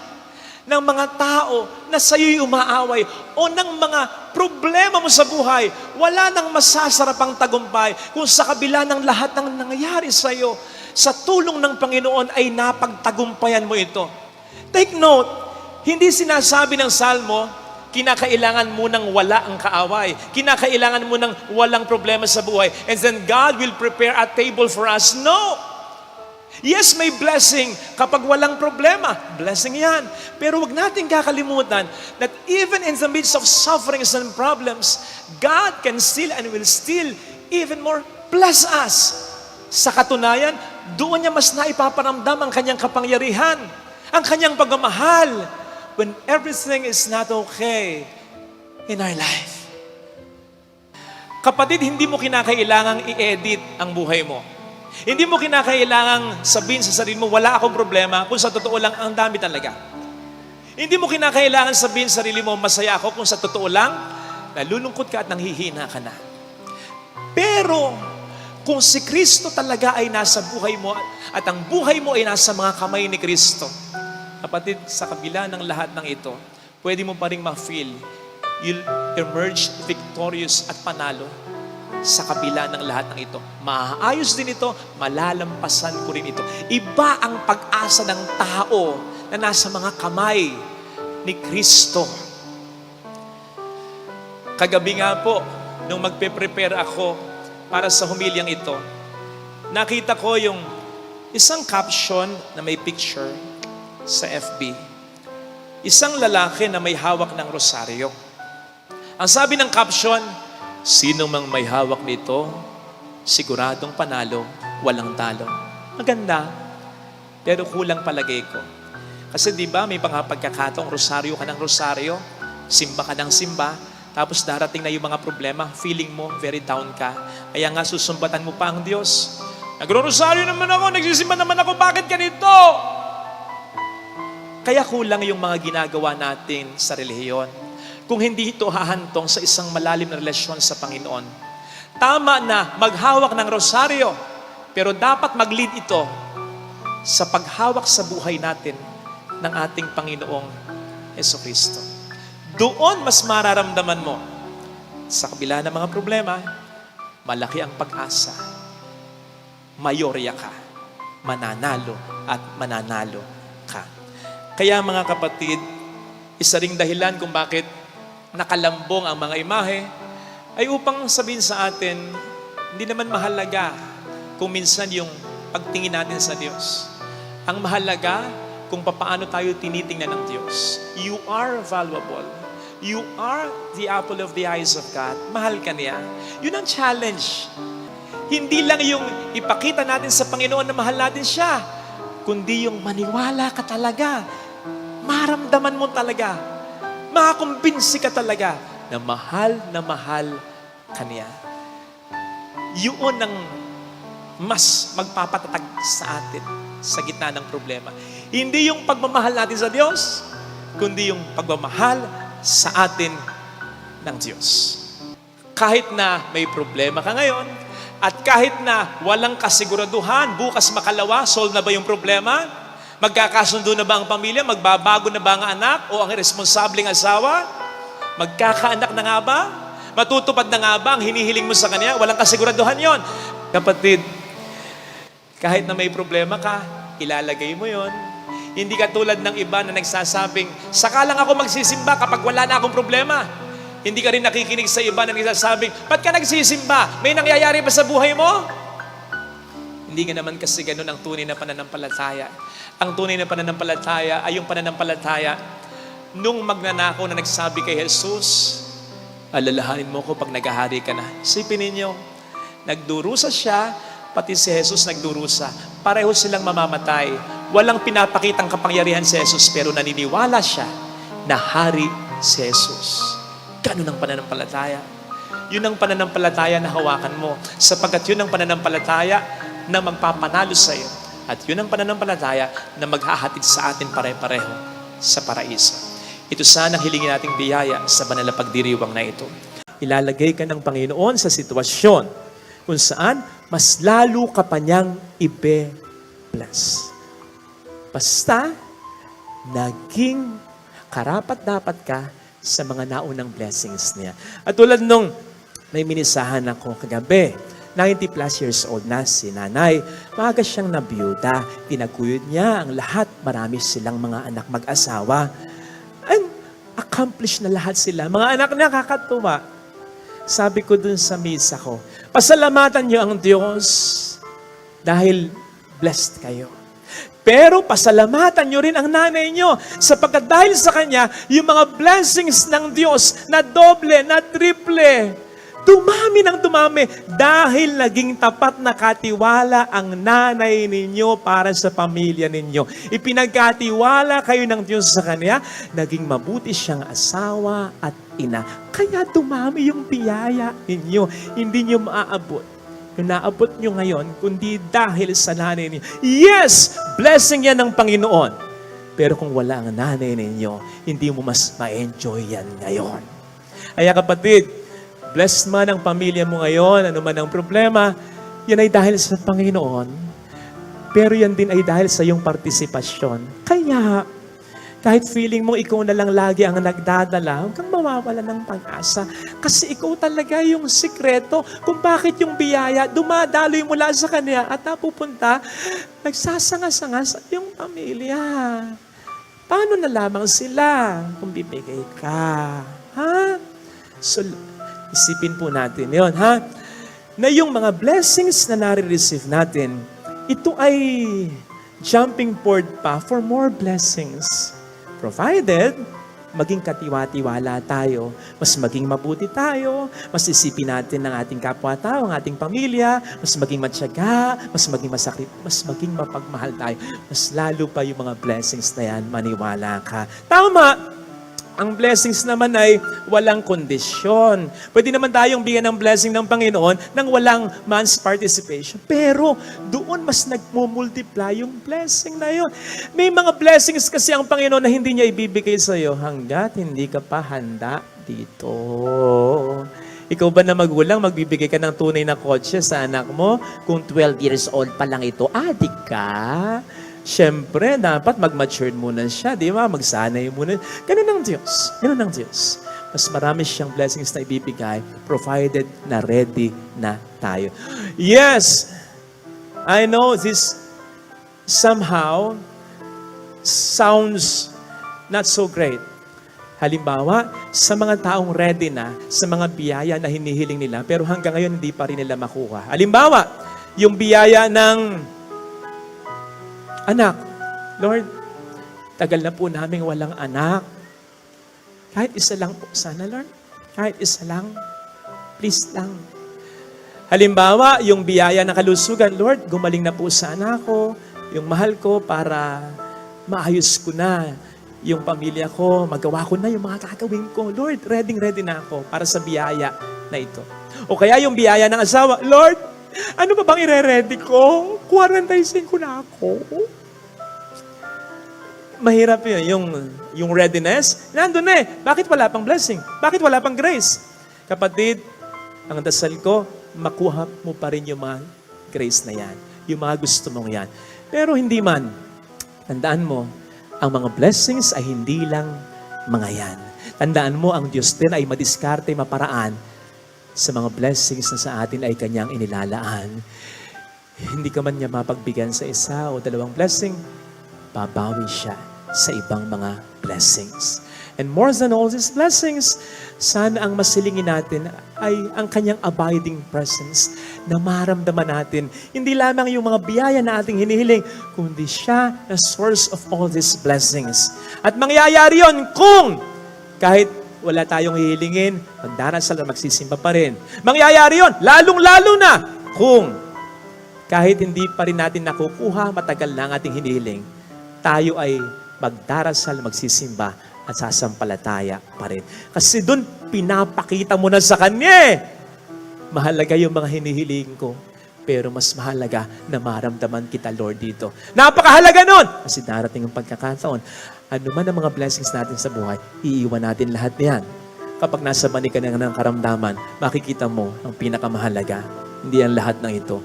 ng mga tao na sa'yo'y umaaway o ng mga problema mo sa buhay. Wala nang masasarap ang tagumpay kung sa kabila ng lahat ng nangyayari sa'yo, sa tulong ng Panginoon ay napagtagumpayan mo ito. Take note, hindi sinasabi ng Salmo, kinakailangan mo nang wala ang kaaway. Kinakailangan mo nang walang problema sa buhay. And then God will prepare a table for us. No! Yes, may blessing kapag walang problema. Blessing yan. Pero wag natin kakalimutan that even in the midst of sufferings and problems, God can still and will still even more bless us. Sa katunayan, doon niya mas naipaparamdam ang kanyang kapangyarihan, ang kanyang pagmamahal, when everything is not okay in our life. Kapatid, hindi mo kinakailangang i-edit ang buhay mo. Hindi mo kinakailangang sabihin sa sarili mo, wala akong problema, kung sa totoo lang, ang dami talaga. Hindi mo kinakailangan sabihin sa sarili mo, masaya ako kung sa totoo lang, nalulungkot ka at nanghihina ka na. Pero, kung si Kristo talaga ay nasa buhay mo at ang buhay mo ay nasa mga kamay ni Kristo, kapatid, sa kabila ng lahat ng ito, pwede mo pa rin ma-feel, you'll emerge victorious at panalo sa kabila ng lahat ng ito. Maayos din ito, malalampasan ko rin ito. Iba ang pag-asa ng tao na nasa mga kamay ni Kristo. Kagabi nga po, nung magpe-prepare ako para sa humilyang ito, nakita ko yung isang caption na may picture sa FB. Isang lalaki na may hawak ng rosaryo. Ang sabi ng caption, sino mang may hawak nito, siguradong panalo, walang talo. Maganda, pero kulang palagay ko. Kasi di ba may mga pagkakataong rosaryo ka ng rosaryo, simba ka ng simba, tapos darating na yung mga problema, feeling mo very down ka. Kaya nga susumbatan mo pa ang Diyos. Nagro-rosaryo naman ako, nagsisimba naman ako, bakit ganito? Kaya kulang yung mga ginagawa natin sa relihiyon. Kung hindi ito hahantong sa isang malalim na relasyon sa Panginoon. Tama na maghawak ng rosaryo, pero dapat mag-lead ito sa paghawak sa buhay natin ng ating Panginoong Jesucristo. Doon mas mararamdaman mo, sa kabila ng mga problema, malaki ang pag-asa. Mayorya ka, mananalo at mananalo ka. Kaya mga kapatid, isa ring dahilan kung bakit nakalambong ang mga imahe ay upang sabihin sa atin, hindi naman mahalaga kung minsan yung pagtingin natin sa Diyos. Ang mahalaga kung paano tayo tinitingnan ng Diyos. You are valuable. You are the apple of the eyes of God. Mahal ka niya. Yun ang challenge. Hindi lang yung ipakita natin sa Panginoon na mahal natin siya, kundi yung maniwala ka talaga. Maramdaman mo talaga. Makakumbinsi ka talaga na mahal ka niya. Yun ang mas magpapatatag sa atin sa gitna ng problema. Hindi yung pagmamahal natin sa Diyos, kundi yung pagmamahal sa atin ng Diyos. Kahit na may problema ka ngayon, at kahit na walang kasiguraduhan, bukas makalawa, solve na ba yung problema? Magkakasundo na ba ang pamilya? Magbabago na ba ang anak o ang irresponsableng asawa? Magkakaanak na nga ba? Matutupad na nga ba ang hinihiling mo sa kanya? Walang kasiguraduhan yon. Kapatid, kahit na may problema ka, ilalagay mo yon. Hindi ka tulad ng iba na nagsasabing, saka lang ako magsisimba kapag wala na akong problema. Hindi ka rin nakikinig sa iba na nagsasabing, ba't ka nagsisimba? May nangyayari ba sa buhay mo? Hindi nga naman kasi ganun ang tunay na pananampalataya. Ang tunay na pananampalataya ay yung pananampalataya nung magnanakaw na nagsabi kay Jesus, alalahanin mo ko pag naghahari ka na. Isipin ninyo, nagdurusa siya, pati si Jesus nagdurusa. Pareho silang mamamatay. Walang pinapakitang kapangyarihan si Jesus, pero naniniwala siya na hari si Jesus. Ganun ang pananampalataya. Yun ang pananampalataya na hawakan mo. Sapagkat yun ang pananampalataya na magpapanalo sa iyo. At yun ang pananampalataya na maghahatid sa atin pare-pareho sa paraiso. Ito sana ang hilingin nating biyaya sa banal na pagdiriwang na ito. Ilalagay ka ng Panginoon sa sitwasyon kung saan mas lalo ka pa niyang ibe-bless. Basta, naging karapat-dapat ka sa mga naunang blessings niya. At tulad nung may minisahan ako kagabi, 90 plus years old na si nanay, maaga siyang nabiyuda, pinagkuyod niya ang lahat, marami silang mga anak mag-asawa. And accomplished na lahat sila. Mga anak na kakatuwa. Sabi ko dun sa misa ko, pasalamatan niyo ang Diyos dahil blessed kayo. Pero pasalamatan nyo rin ang nanay nyo sapagkat dahil sa kanya, yung mga blessings ng Diyos na doble, na triple, dumami ng dumami dahil naging tapat na katiwala ang nanay ninyo para sa pamilya ninyo. Ipinagkatiwala kayo ng Diyos sa kanya, naging mabuti siyang asawa at ina. Kaya dumami yung biyaya ninyo, hindi nyo maaabot. Yung naabot nyo ngayon, kundi dahil sa nanay niyo. Yes! Blessing yan ng Panginoon. Pero kung wala ang nanay ninyo, hindi mo mas ma-enjoy yan ngayon. Kaya kapatid, blessed man ang pamilya mo ngayon, ano man ang problema, yan ay dahil sa Panginoon. Pero yan din ay dahil sa iyong partisipasyon. Kaya, kahit feeling mo ikaw na lang lagi ang nagdadala, huwag kang mawawala ng pag-asa. Kasi ikaw talaga yung sikreto kung bakit yung biyaya dumadaloy mula sa Kanya at napupunta, nagsasanga-sanga sa iyong pamilya. Paano na lamang sila kung bibigay ka? Ha? So, isipin po natin yon, ha? Na yung mga blessings na nare-receive natin, ito ay jumping board pa for more blessings. Provided, maging katiwa-tiwala tayo, mas maging mabuti tayo, mas isipin natin ng ating kapwa-tao, ang ating pamilya, mas maging matyaga, mas maging masakit, mas maging mapagmahal tayo. Mas lalo pa yung mga blessings na yan, maniwala ka. Tama! Ang blessings naman ay walang kondisyon. Pwede naman tayong bigyan ng blessing ng Panginoon nang walang man's participation. Pero doon mas nagmumultiply yung blessing na yun. May mga blessings kasi ang Panginoon na hindi niya ibibigay sa iyo hanggat hindi ka pa handa dito. Ikaw ba na magulang, magbibigay ka ng tunay na kotse sa anak mo kung 12 years old pa lang ito, adik ka? Siyempre, dapat mag-mature muna siya, di ba? Magsanay muna. Ganun ang Diyos. Ganun ang Diyos. Mas marami siyang blessings na ibibigay provided na ready na tayo. Yes! I know this somehow sounds not so great. Halimbawa, sa mga taong ready na, sa mga biyaya na hinihiling nila, pero hanggang ngayon hindi pa rin nila makuha. Halimbawa, yung biyaya ng anak. Lord, tagal na po namin walang anak. Kahit isa lang po sana, Lord. Kahit isa lang. Please lang. Halimbawa, yung biyaya ng kalusugan, Lord, gumaling na po sa anak ko, yung mahal ko para maayos ko na yung pamilya ko, magawa ko na yung mga gagawin ko. Lord, ready na ako para sa biyaya na ito. O kaya yung biyaya ng asawa, Lord, ano ba bang ire-ready ko? 45 na ako. Mahirap yun. Yung readiness, nandun na eh. Bakit wala pang blessing? Bakit wala pang grace? Kapatid, ang dasal ko, makuha mo pa rin yung mga grace na yan. Yung mga gusto mong yan. Pero hindi man, tandaan mo, ang mga blessings ay hindi lang mga yan. Tandaan mo, ang Diyos din ay madiskarte, maparaan sa mga blessings na sa atin ay Kanyang inilalaan. Hindi ka man niya mapagbigyan sa isa o dalawang blessing, babawi siya sa ibang mga blessings. And more than all these blessings, sana ang masilingin natin ay ang Kanyang abiding presence na maramdaman natin. Hindi lamang yung mga biyaya na ating hinihiling, kundi siya na source of all these blessings. At mangyayari yon kung kahit wala tayong hihilingin, magdarasal at magsisimba pa rin. Mangyayari yon lalong-lalo na kung kahit hindi pa rin natin nakukuha, matagal na ang ating hinihiling, tayo ay magdarasal, magsisimba, at sasampalataya pa rin. Kasi doon, pinapakita mo na sa Kanya eh. Mahalaga yung mga hinihiling ko, pero mas mahalaga na maramdaman kita, Lord, dito. Napakahalaga nun! Kasi darating ang pagkakataon, ano man ang mga blessings natin sa buhay, iiwan natin lahat yan. Kapag nasa mani ka ng karamdaman, makikita mo ang pinakamahalaga. Hindi ang lahat ng ito,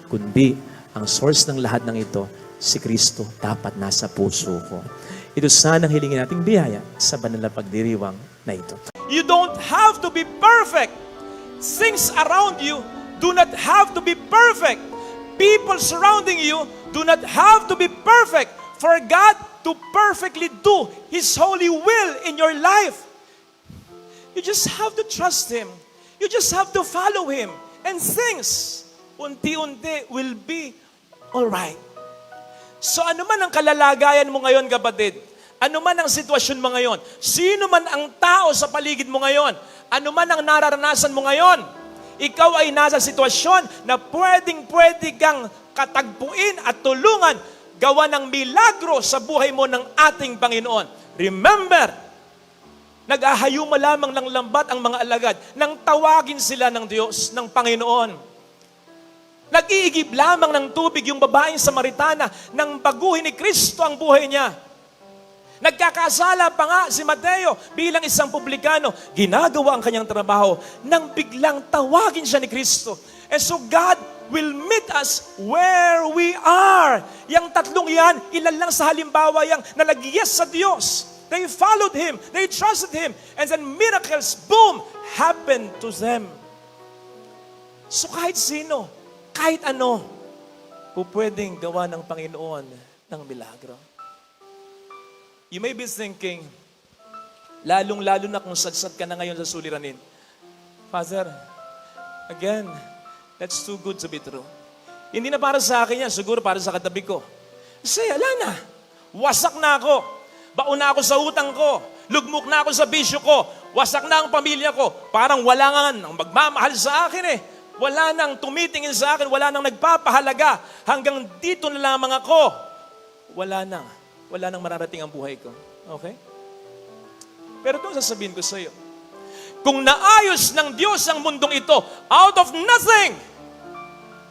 kundi ang source ng lahat ng ito, si Kristo dapat nasa puso ko. Ito sana ang hilingin nating biyaya sa banal na pagdiriwang na ito. You don't have to be perfect. Things around you do not have to be perfect. People surrounding you do not have to be perfect for God to perfectly do His holy will in your life. You just have to trust Him. You just have to follow Him. And things, unti-unti, will be alright. So ano man ang kalalagayan mo ngayon, kapatid, ano man ang sitwasyon mo ngayon, sino man ang tao sa paligid mo ngayon, ano man ang nararanasan mo ngayon, ikaw ay nasa sitwasyon na pwedeng-pwede kang katagpuin at tulungan gawa ng milagro sa buhay mo ng ating Panginoon. Remember, nag-ahayuma lamang ng lambat ang mga alagad nang tawagin sila ng Diyos, ng Panginoon. Nag-iigib lamang ng tubig yung babaeng Samaritana nang baguhin ni Kristo ang buhay niya. Nagkakasala pa nga si Mateo bilang isang publikano. Ginagawa ang kanyang trabaho nang biglang tawagin siya ni Kristo. And so God will meet us where we are. Yang tatlong yan, ilan lang sa halimbawa yang nalagyes sa Diyos. They followed Him, they trusted Him, and then miracles, boom, happened to them. So kahit sino, kahit ano, pwedeng gawa ng Panginoon ng milagro. You may be thinking, lalong-lalo na kung sadsad ka na ngayon sa suliranin, Father, again, that's too good to be true. Hindi na para sa akin yan, siguro para sa katabi ko. Kasi ala na, wasak na ako, baon na ako sa utang ko, lugmok na ako sa bisyo ko, wasak na ang pamilya ko, parang wala nga ang magmamahal sa akin eh. Wala nang tumitingin sa akin, wala nang nagpapahalaga, hanggang dito na lamang ako. Wala nang mararating ang buhay ko. Okay? Pero ito ang sasabihin ko sa iyo. Kung naayos ng Diyos ang mundong ito, out of nothing,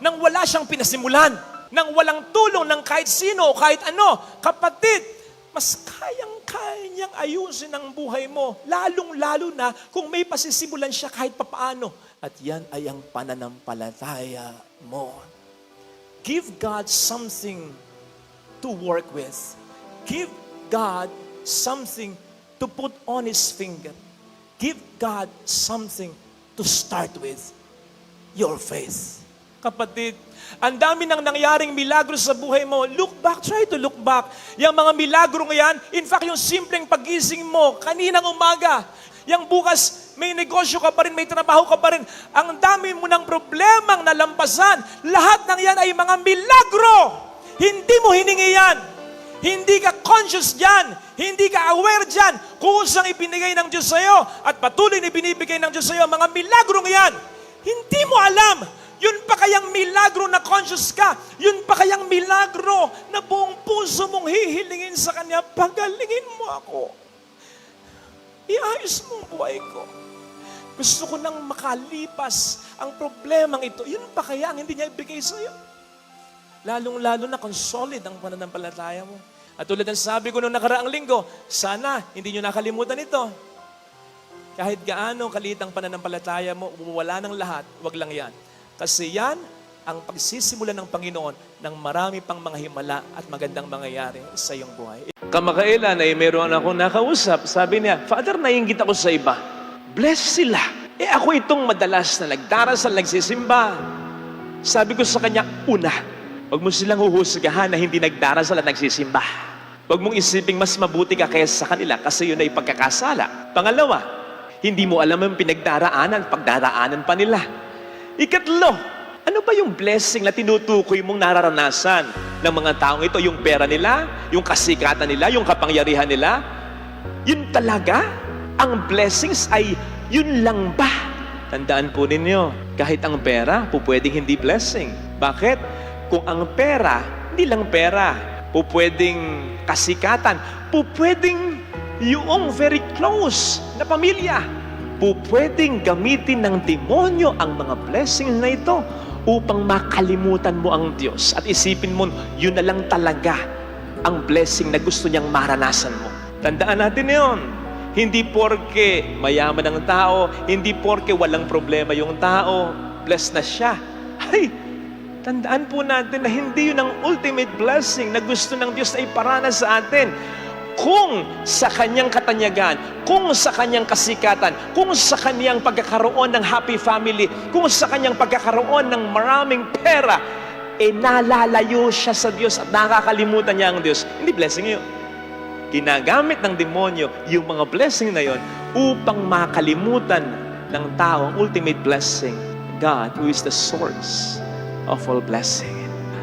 nang wala siyang pinasimulan, nang walang tulong ng kahit sino o kahit ano, kapatid, mas kayang-kaya niyang ayusin ang buhay mo, lalong-lalo na kung may pasisimulan siya kahit papaano. At yan ay ang pananampalataya mo. Give God something to work with. Give God something to put on His finger. Give God something to start with. Your faith. Kapatid, ang dami nang nangyaring milagro sa buhay mo. Look back, try to look back. Yung mga milagro ngayon, in fact, yung simpleng pagising mo, kaninang umaga, yung bukas, may negosyo ka pa rin, may trabaho ka pa rin. Ang dami mo ng problemang nalampasan. Lahat ng yan ay mga milagro. Hindi mo hiningi yan. Hindi ka conscious dyan. Hindi ka aware dyan. Kusang ibinigay ng Diyos sa'yo at patuloy na binibigay ng Diyos sa'yo mga milagro yan. Hindi mo alam. Yun pa kayang milagro na conscious ka. Yun pa kayang milagro na buong puso mong hihilingin sa Kanya. Pagalingin mo ako. Iayos mo ang buhay ko. Gusto ko nang makalipas ang problemang ito. Yun pa kaya ang hindi niya ibigay sa'yo. Lalong-lalo na kung solid ang pananampalataya mo. At tulad ng sabi ko noong nakaraang linggo, sana hindi nyo nakalimutan ito. Kahit gaano kaliit ang pananampalataya mo, wala ng lahat, wag lang yan. Kasi yan ang pagsisimula ng Panginoon ng marami pang mga himala at magandang mangyayari sa iyong buhay. Kamakailan ay meron akong nakausap. Sabi niya, Father, naiinggit ako sa iba. Bless sila. Ako itong madalas na nagdarasal, nagsisimba. Sabi ko sa kanya, una, huwag mo silang huhusgahan na hindi nagdarasal at nagsisimba. Huwag mong isiping mas mabuti ka kaysa sa kanila kasi yun ay pagkakasala. Pangalawa, hindi mo alam ang pinagdaraanan, pagdaraanan pa nila. Ikatlo, ano ba yung blessing na tinutukoy mong nararanasan ng mga taong ito? Yung pera nila, yung kasikatan nila, yung kapangyarihan nila? Yun talaga? Ang blessings ay yun lang ba? Tandaan po ninyo, kahit ang pera, pwedeng hindi blessing. Bakit? Kung ang pera, hindi lang pera, pwedeng kasikatan, pwedeng yung very close na pamilya, pwedeng gamitin ng demonyo ang mga blessings na ito upang makalimutan mo ang Diyos at isipin mo, yun na lang talaga ang blessing na gusto niyang maranasan mo. Tandaan natin yun. Hindi porke mayaman ang tao, hindi porke walang problema yung tao, blessed na siya. Ay, tandaan po natin na hindi yun ang ultimate blessing na gusto ng Diyos na iparanas sa atin. Kung sa kanyang katanyagan, kung sa kanyang kasikatan, kung sa kanyang pagkakaroon ng happy family, kung sa kanyang pagkakaroon ng maraming pera, nalalayo siya sa Diyos at nakakalimutan niya ang Diyos. Hindi blessing yun. Ginagamit ng demonyo yung mga blessing na yun upang makalimutan ng tao ang ultimate blessing, God who is the source of all blessing.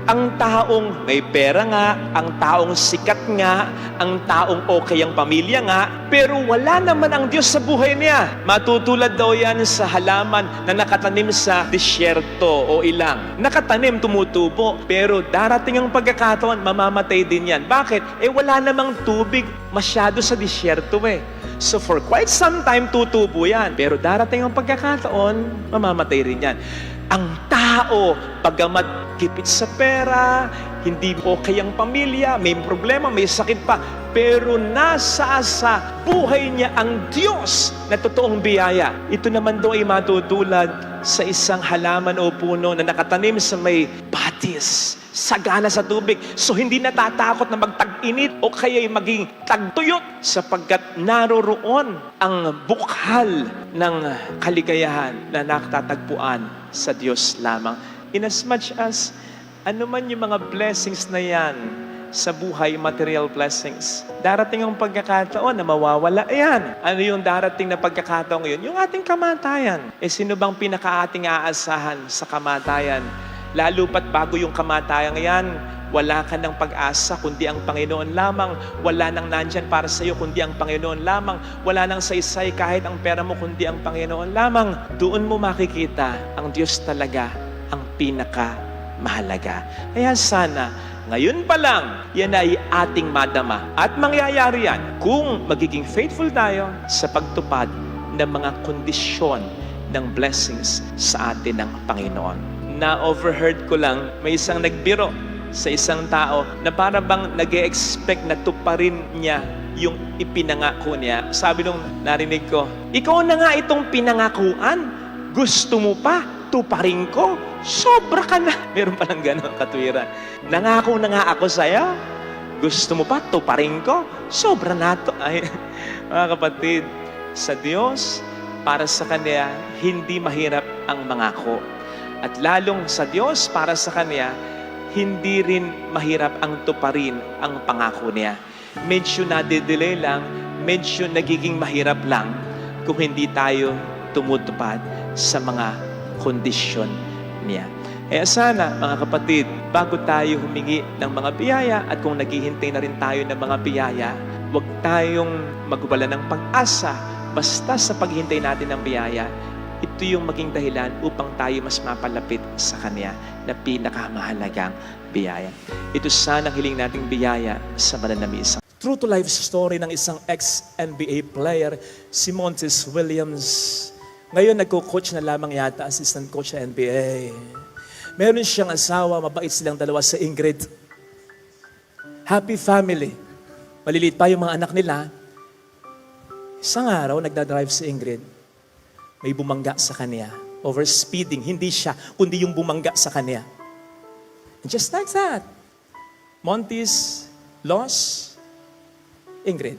Ang taong may pera nga, ang taong sikat nga, ang taong okay ang pamilya nga, pero wala naman ang Diyos sa buhay niya. Matutulad daw yan sa halaman na nakatanim sa disyerto o ilang. Nakatanim, tumutubo, pero darating ang pagkakataon, mamamatay din yan. Bakit? Wala namang tubig masyado sa disyerto eh. So for quite some time, tutubo yan. Pero darating ang pagkakataon, mamamatay rin yan. Ang tao, pagamat kipit sa pera, hindi okay ang pamilya, may problema, may sakit pa, pero nasa sa buhay niya ang Diyos na totoong biyaya. Ito naman daw ay matutulad sa isang halaman o puno na nakatanim sa may batis, sagana sa tubig. So hindi natatakot na magtag-init o kaya'y maging tagtuyot sapagkat naroroon ang bukhal ng kaligayahan na nakatatagpuan sa Diyos lamang. Inasmuch as ano man yung mga blessings na yan sa buhay, material blessings, darating ang pagkakataon na mawawala yan. Ano yung darating na pagkakataon ngayon? Yung ating kamatayan. Sino bang pinaka-ating aasahan sa kamatayan? Lalo pat bago yung kamatayan yan, wala ka ng pag-asa kundi ang Panginoon lamang. Wala nang nandyan para sa iyo kundi ang Panginoon lamang. Wala nang saysay kahit ang pera mo kundi ang Panginoon lamang. Doon mo makikita ang Diyos talaga ang pinaka-mahalaga. Kaya sana, ngayon pa lang, yan ay ating madama. At mangyayari yan kung magiging faithful tayo sa pagtupad ng mga kondisyon ng blessings sa atin ng Panginoon. Na-overheard ko lang, may isang nagbiro sa isang tao na para bang nag-e-expect na tuparin niya yung ipinangako niya. Sabi nung narinig ko, ikaw na nga itong pinangakuan, gusto mo pa, tuparin ko? Sobra ka na. Meron palang gano'ng katwiran. Nangako na nga ako sa'yo. Gusto mo pa, tuparin ko? Sobra na to. Ay, mga kapatid, sa Diyos, para sa Kanya, hindi mahirap ang mangako. At lalong sa Diyos, para sa Kanya, hindi rin mahirap ang tuparin ang pangako niya. Medyo nadidelay lang, medyo nagiging mahirap lang kung hindi tayo tumutupad sa mga kondisyon niya. Kaya sana, mga kapatid, bago tayo humingi ng mga biyaya at kung naghihintay na rin tayo ng mga biyaya, huwag tayong magwala ng pag-asa basta sa paghintay natin ng biyaya. Ito yung maging dahilan upang tayo mas mapalapit sa Kanya na pinakamahalagang biyaya. Ito sana ang hiling nating biyaya sa mananamisa. True to life story ng isang ex-NBA player, si Montes Williams. Ngayon, nagko-coach na lamang yata, assistant coach sa NBA. Meron siyang asawa, mabait silang dalawa sa Ingrid. Happy family. Maliliit pa yung mga anak nila. Isang araw, nagdadrive si Ingrid. May bumangga sa kanya. Overspeeding. Hindi siya, kundi yung bumangga sa kanya. And just like that, Montes lost Ingrid,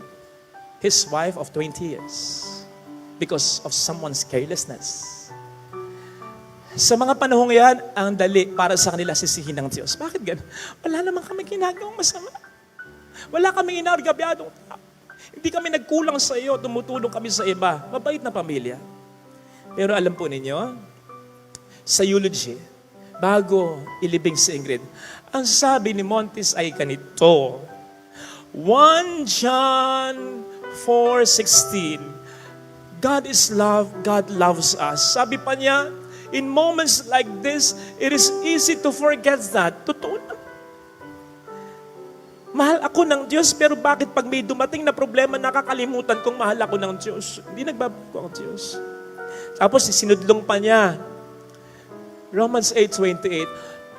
his wife of 20 years. Because of someone's carelessness. Sa mga panahong yan, ang dali para sa kanila sisihin ng Diyos. Bakit ganun? Wala naman kami ginagawang masama. Wala kami inargabyadong tao. Hindi kami nagkulang sa iyo, tumutulong kami sa iba. Mabait na pamilya. Pero alam po ninyo, sa eulogy, bago ilibing si Ingrid, ang sabi ni Montes ay ganito, 1 John 4:16, God is love, God loves us. Sabi pa niya, in moments like this, it is easy to forget that. Totoo na. Mahal ako ng Diyos, pero bakit pag may dumating na problema, nakakalimutan kong mahal ako ng Diyos? Hindi nagbabago ang Diyos. Tapos sinudlong pa niya, Romans 8:28,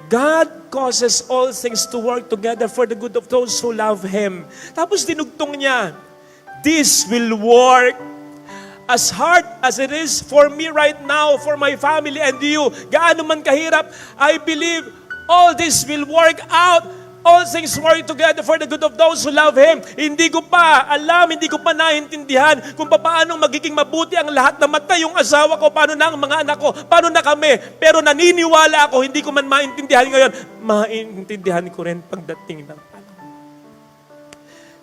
God causes all things to work together for the good of those who love Him. Tapos dinugtong niya, this will work as hard as it is for me right now, for my family and you. Gaano man kahirap, I believe all this will work out. All things work together for the good of those who love Him. Hindi ko pa alam, hindi ko pa naintindihan kung paano magiging mabuti ang lahat. Namatay yung asawa ko, paano na ang mga anak ko, paano na kami. Pero naniniwala ako, hindi ko man maintindihan ngayon. Maintindihan ko rin pagdating ng panahon.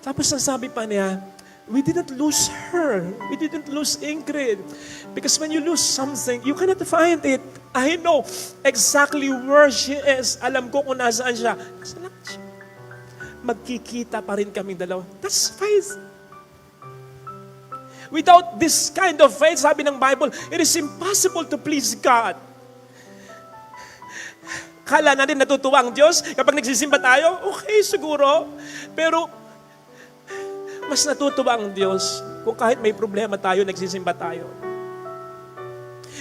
Tapos ang sabi pa niya, we didn't lose her. We didn't lose Ingrid. Because when you lose something, you cannot find it. I know exactly where she is. Alam ko kung nasaan siya. Nasaan siya? Magkikita pa rin kaming dalawa. That's faith. Without this kind of faith, sabi ng Bible, it is impossible to please God. Kala natin natutuwa ang Diyos kapag nagsisimba tayo? Okay, siguro. Pero mas natutuwa ang Diyos kung kahit may problema tayo, nagsisimba tayo.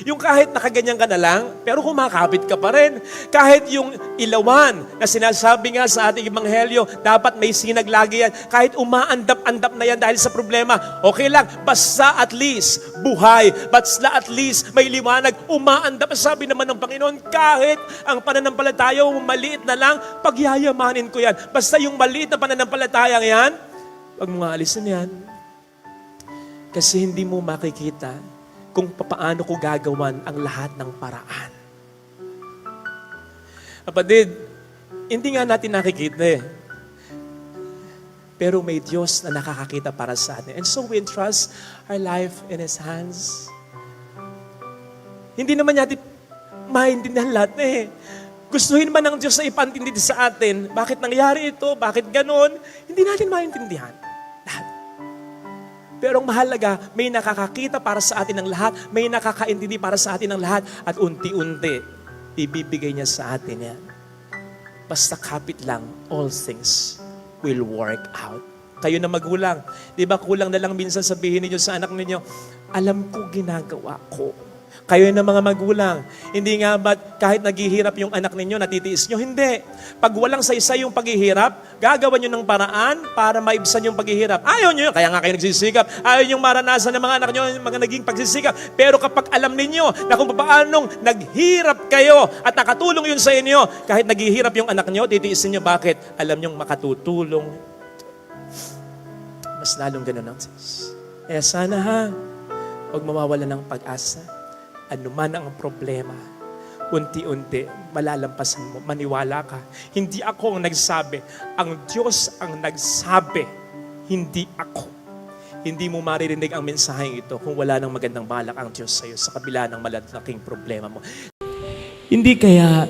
Yung kahit nakaganyan ka na lang, pero kumakapit ka pa rin. Kahit yung ilawan na sinasabi nga sa ating ebanghelyo, dapat may sinag lagi yan. Kahit umaandap-andap na yan dahil sa problema, okay lang, basta at least buhay, basta at least may liwanag, umaandap. Sabi naman ng Panginoon, kahit ang pananampalataya maliit na lang, pagyayamanin ko yan. Basta yung maliit na pananampalataya yan, wag mo nga alisin yan. Kasi hindi mo makikita kung paano ko gagawan ang lahat ng paraan. Kapatid, hindi nga natin nakikita eh. Pero may Diyos na nakakakita para sa atin. And so we entrust our life in His hands. Hindi naman natin maintindihan lahat eh. Gustuhin man ng Diyos na ipantindi sa atin, bakit nangyari ito, bakit ganon, hindi natin maintindihan. Lahat. Pero ang mahalaga, may nakakakita para sa atin ng lahat, may nakakaintindi para sa atin ng lahat, at unti-unti, ibibigay niya sa atin yan. Basta kapit lang, all things will work out. Kayo na magulang, di ba kulang na lang minsan sabihin ninyo sa anak ninyo, alam ko ginagawa ko. Kayo na mga magulang, hindi nga ba kahit naghihirap yung anak ninyo, natitiis nyo? Hindi. Pag walang saysay yung paghihirap, gagawa nyo ng paraan para maibsan yung paghihirap. Ayaw nyo yun, kaya nga kayo nagsisikap. Ayaw yung maranasan ng mga anak nyo, yung mga naging pagsisikap. Pero kapag alam ninyo na kung paanong naghirap kayo at nakatulong yun sa inyo, kahit naghihirap yung anak nyo, titiisin nyo bakit? Alam nyong makatutulong. Mas lalong ganun ang Diyos. Kaya sana ha, huwag mawawala ng pag-asa. Ano man ang problema, unti-unti, malalampasan mo, maniwala ka. Hindi ako ang nagsabi, ang Diyos ang nagsabi, hindi ako. Hindi mo maririnig ang mensaheng ito kung wala nang magandang balak ang Diyos sa iyo sa kabila ng malalaking problema mo. Hindi kaya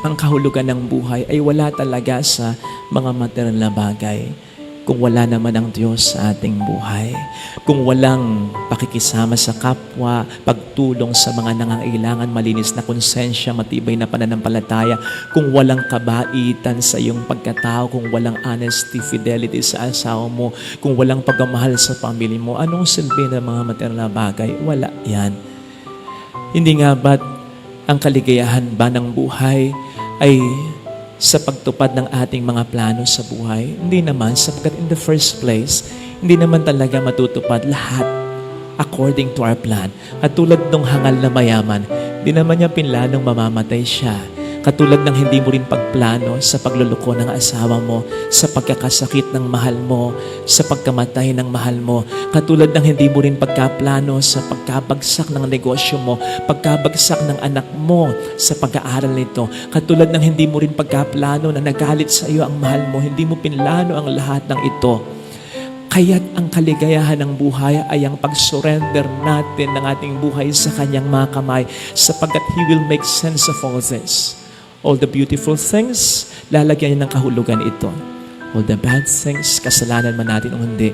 ang kahulugan ng buhay ay wala talaga sa mga material na bagay kung wala naman ang Diyos sa ating buhay. Kung walang pakikisama sa kapwa, pagtulong sa mga nangangailangan, malinis na konsensya, matibay na pananampalataya, kung walang kabaitan sa iyong pagkatao, kung walang honesty, fidelity sa asawa mo, kung walang pagmamahal sa pamilya mo, anong silbi ng mga material na bagay? Wala yan. Hindi nga ba't ang kaligayahan ba ng buhay ay sa pagtupad ng ating mga plano sa buhay? Hindi naman, sapagkat in the first place, hindi naman talaga matutupad lahat according to our plan. At tulad ng hangal na mayaman, hindi naman niya pinlanong mamamatay siya. Katulad ng hindi mo rin pagplano sa pagluluko ng asawa mo, sa pagkakasakit ng mahal mo, sa pagkamatay ng mahal mo. Katulad ng hindi mo rin pagkaplano sa pagkabagsak ng negosyo mo, pagkabagsak ng anak mo sa pag-aaral nito. Katulad ng hindi mo rin pagkaplano na nagalit sa iyo ang mahal mo, hindi mo pinlano ang lahat ng ito. Kaya't ang kaligayahan ng buhay ay ang pag-surrender natin ng ating buhay sa Kanyang mga kamay, sapagkat He will make sense of all this. All the beautiful things, lalagyan niya ng kahulugan ito. All the bad things, kasalanan man natin o hindi,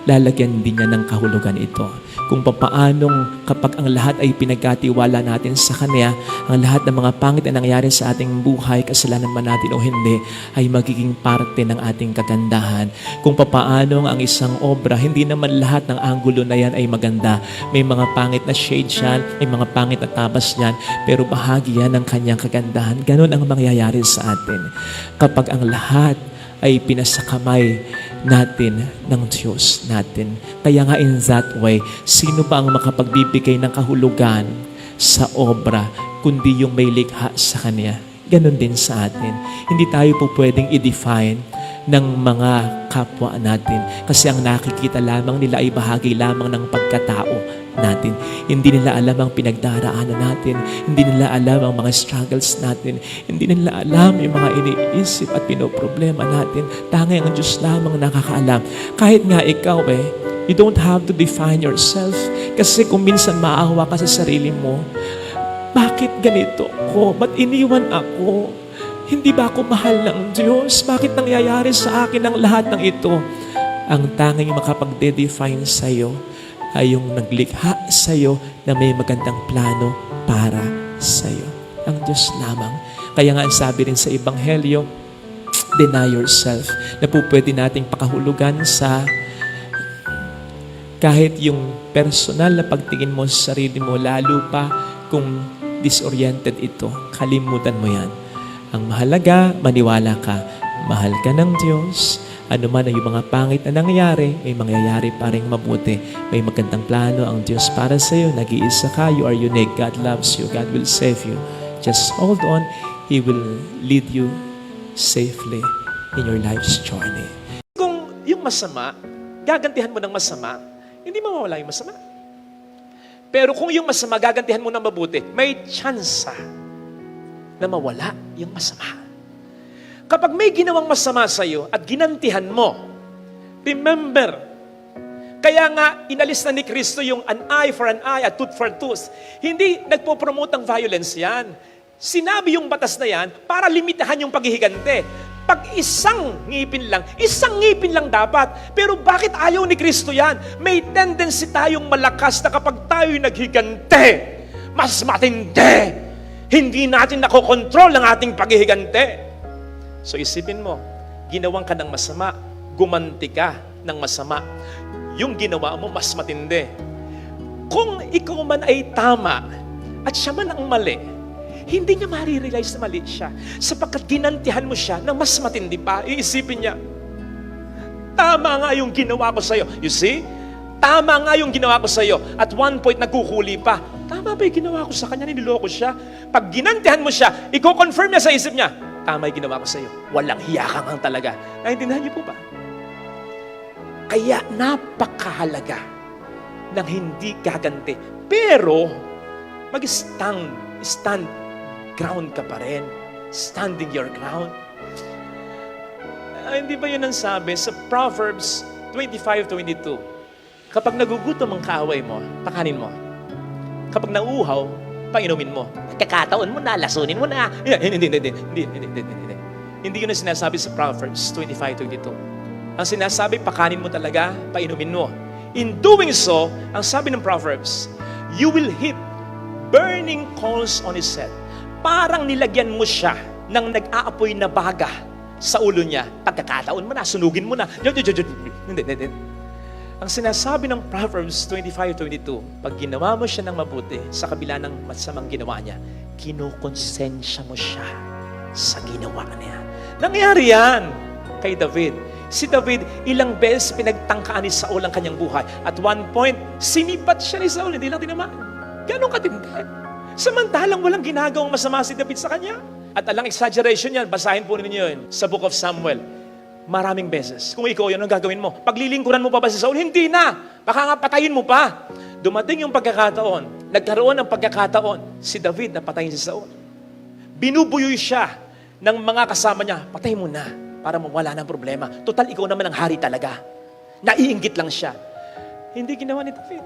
lalagyan din niya ng kahulugan ito. Kung papaanong kapag ang lahat ay pinagkatiwala natin sa Kanya, ang lahat ng mga pangit na nangyari sa ating buhay, kasalanan man natin o hindi, ay magiging parte ng ating kagandahan. Kung papaanong ang isang obra, hindi naman lahat ng anggulo na yan ay maganda. May mga pangit na shade yan, may mga pangit na tabas yan, pero bahagi yan ng Kanyang kagandahan. Ganon ang mangyayari sa atin. Kapag ang lahat ay pinasakamay natin ng Diyos natin. Kaya nga in that way, sino ba ang makapagbibigay ng kahulugan sa obra, kundi yung may likha sa Kanya? Ganon din sa atin. Hindi tayo po pwedeng i-define ng mga kapwa natin kasi ang nakikita lamang nila ay bahagi lamang ng pagkatao natin. Hindi nila alam ang pinagdaraanan natin. Hindi nila alam ang mga struggles natin. Hindi nila alam yung mga iniisip at pinoproblema natin. Tanging ang Diyos lamang nakakaalam. Kahit nga ikaw you don't have to define yourself. Kasi kung minsan maawa ka sa sarili mo, bakit ganito ko? Ba't iniwan ako? Hindi ba ako mahal ng Diyos? Bakit nangyayari sa akin ang lahat ng ito? Ang tanging makapagde-define sa'yo ay yung naglikha sa'yo na may magandang plano para sa'yo. Ang Diyos lamang. Kaya nga sabi rin sa Ebanghelyo, deny yourself, na po pwede nating pakahulugan sa Kahit yung personal na pagtingin mo sa sarili mo, lalo pa kung disoriented ito, kalimutan mo yan. Ang mahalaga, maniwala ka. Mahal ka ng Diyos. Ano man ay yung mga pangit na nangyayari, may mangyayari pa rin mabuti. May magandang plano ang Diyos para sa iyo. Nag-iisa ka, you are unique. God loves you. God will save you. Just hold on. He will lead you safely in your life's journey. Kung yung masama, gagantihan mo ng masama, hindi mawawala yung masama. Pero kung yung masama, gagantihan mo ng mabuti, may tsansa na mawala yung masama. Kapag may ginawang masama sa iyo at ginantihan mo, remember, kaya nga inalis na ni Kristo yung an eye for an eye, a tooth for a tooth. Hindi nagpo-promote ng violence yan. Sinabi yung batas na yan para limitahan yung paghihigante. Pag isang ngipin lang dapat. Pero bakit ayaw ni Kristo yan? May tendency tayong malakas na kapag tayo'y naghigante, mas matindi. Hindi natin nakokontrol ang ating paghihigante. So isipin mo, ginawang ka ng masama, gumanti ka ng masama. Yung ginawa mo, mas matindi. Kung ikaw man ay tama at siya man ang mali, hindi niya marirealize na mali siya. Sapagkat ginantihan mo siya na mas matindi pa. Iisipin niya, tama nga yung ginawa ko sa'yo. You see? Tama nga yung ginawa ko sa'yo. At one point, nagkuhuli pa. Tama ba yung ginawa ko sa kanya? Niloloko siya. Pag ginantihan mo siya, i-confirm niya sa isip niya, tama yung ginawa ko sa'yo. Walang hiyakang ang talaga. Naintindihan niyo po ba? Kaya napakahalaga ng hindi gaganti. Pero, stand ground ka pa rin. Standing your ground. Hindi ba yun ang sabi sa Proverbs 25:22? Kapag nagugutom ang kaaway mo, pakanin mo. Kapag nauuhaw, painumin mo. Kakataon mo na, lasunin mo na. Hindi. Hindi yun ang sinasabi sa Proverbs 25:22. Ang sinasabi, pakanin mo talaga, painumin mo. In doing so, ang sabi ng Proverbs, you will heap burning coals on his head. Parang nilagyan mo siya ng nag-aapoy na baga sa ulo niya. Pagkakataon mo na, sunugin mo na. Hindi. Ang sinasabi ng Proverbs 25:22, pag ginawa mo siya ng mabuti sa kabila ng masamang ginawa niya, kinukonsensya mo siya sa ginawa niya. Nangyari yan kay David. Si David, ilang beses pinagtangkaan ni Saul ang kanyang buhay. At one point, sinipat siya ni Saul, hindi lang tinamaan. Ganon katindi. Samantalang walang ginagawang masama si David sa kanya. At alang exaggeration yan, basahin po ninyo yun sa Book of Samuel. Maraming beses. Kung ikaw yun, anong gagawin mo? Paglilingkuran mo pa ba si Saul? Hindi na. Baka nga patayin mo pa. Dumating yung pagkakataon, nagkaroon ng pagkakataon, si David na patayin si Saul. Binubuyoy siya ng mga kasama niya, patay mo na para mawala ng problema. Total, ikaw naman ang hari talaga. Naiinggit lang siya. Hindi ginawa ni David.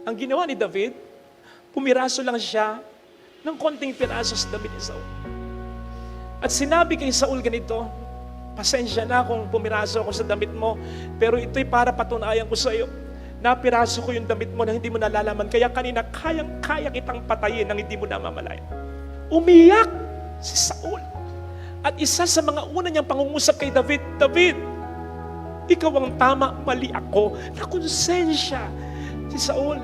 Ang ginawa ni David, pumiraso lang siya ng konting piraso sa damit ni Saul. At sinabi kay Saul ganito, pasensya na kung pumiraso ako sa damit mo, pero ito'y para patunayan ko sa iyo. Napiraso ko yung damit mo na hindi mo nalalaman, kaya kanina kayang-kaya kitang patayin nang hindi mo namamalayan. Umiyak si Saul. At isa sa mga una niyang pangungusap kay David, David, ikaw ang tama, mali ako. Nakonsensya si Saul.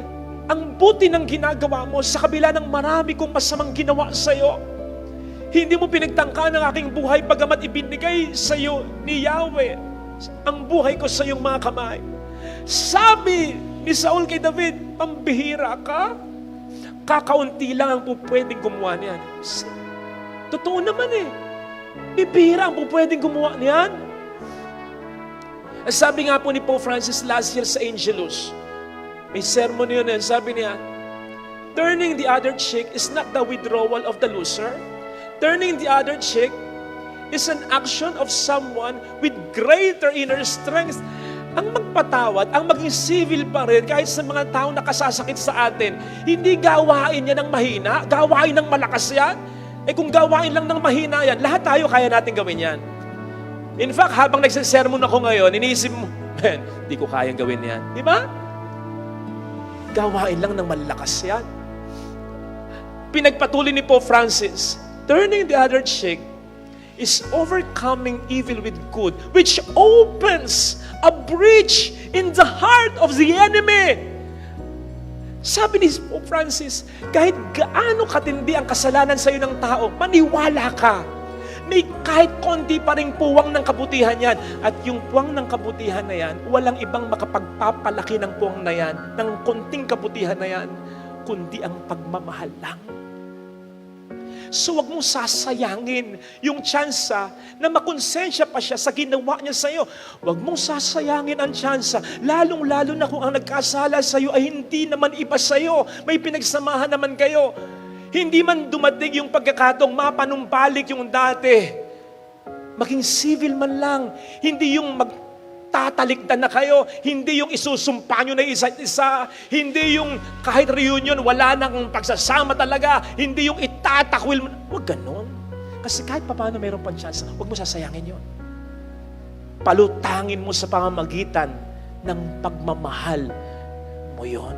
Ang buti ng ginagawa mo sa kabila ng marami kong masamang ginawa sa iyo. Hindi mo pinagtangka ng aking buhay bagamat ibinigay sa iyo ni Yahweh ang buhay ko sa iyong mga kamay. Sabi ni Saul kay David, pambihira ka? Kakaunti lang ang pupwedeng gumawa niyan. Totoo naman eh. Bibihira ang pupwedeng gumawa niyan. Sabi nga po ni Pope Francis last year sa Angelus, may sermon yun eh. Sabi niya, turning the other cheek is not the withdrawal of the loser. Turning the other cheek is an action of someone with greater inner strength. Ang magpatawad, ang maging civil pa rin kahit sa mga tao na kasasakit sa atin, hindi gawain yan ng mahina, gawain ng malakas yan. Kung gawain lang ng mahina yan, lahat tayo kaya natin gawin yan. In fact, habang nagsisermon ako ngayon, iniisip mo, hindi ko kayang gawin yan. Di ba? Gawain lang ng malakas yan. Pinagpatuloy ni Pope Francis, turning the other cheek is overcoming evil with good, which opens a breach in the heart of the enemy. Sabi ni Pope Francis, kahit gaano katindi ang kasalanan sa iyo ng tao, maniwala ka. May kahit konti pa ring puwang ng kabutihan yan. At yung puwang ng kabutihan na yan, walang ibang makapagpapalaki ng puwang na yan, ng konting kabutihan na yan, kundi ang pagmamahal lang. So wag mong sasayangin yung tsansa na makonsensya pa siya sa ginawa niya sa iyo. Wag mong sasayangin ang tsansa, lalong-lalo na kung ang nagkasala sa iyo ay hindi naman iba sa iyo. May pinagsamahan naman kayo. Hindi man dumating yung pagkakataong mapanumbalik yung dati. Maging civil man lang. Hindi yung magtatalikdan na kayo. Hindi yung isusumpa nyo na isa't isa. Hindi yung kahit reunion, wala nang pagsasama talaga. Hindi yung itatakwil mo. Huwag ganon. Kasi kahit paano mayroon pang chance, huwag mo sasayangin yun. Palutangin mo sa pamamagitan ng pagmamahal mo yun.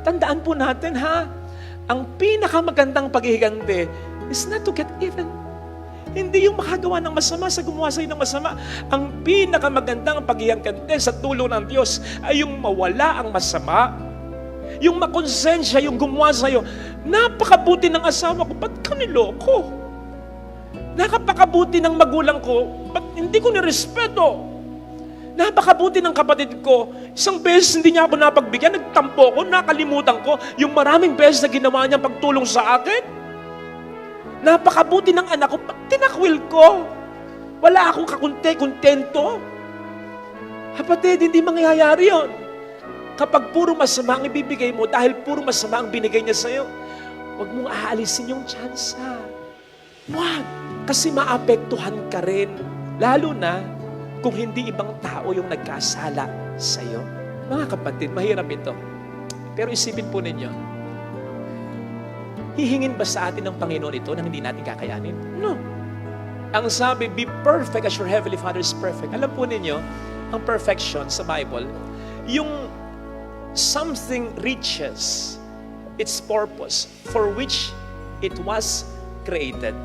Tandaan po natin ang pinakamagandang paghihiganti is not to get even. Hindi yung makagawa ng masama sa gumawa sa'yo ng masama. Ang pinakamagandang paghihiganti sa tulong ng Diyos ay yung mawala ang masama. Yung makonsensya, yung gumawa sa'yo. Napakabuti ng asawa ko, ba't ka niloko? Napakabuti ng magulang ko, ba't hindi ko nirespeto? Napakabuti ng kapatid ko, isang beses hindi niya ako napagbigyan, nagtampo ko, nakalimutan ko yung maraming beses na ginawa niya pagtulong sa akin. Napakabuti ng anak ko, ba't tinakwil ko? Wala akong kontento. Kapatid, hindi mangyayari yun. Kapag puro masama ang ibibigay mo, dahil puro masama ang binigay niya sa'yo, huwag mong aalisin yung tsansa. Huwag, kasi maapektuhan ka rin. Lalo na, kung hindi ibang tao yung nagkasala sa iyo. Mga kapatid, mahirap ito. Pero isipin po ninyo, hihingin ba sa atin ng Panginoon ito na hindi natin kakayanin? No. Ang sabi, be perfect as your Heavenly Father is perfect. Alam po ninyo, ang perfection sa Bible, yung something reaches its purpose for which it was created.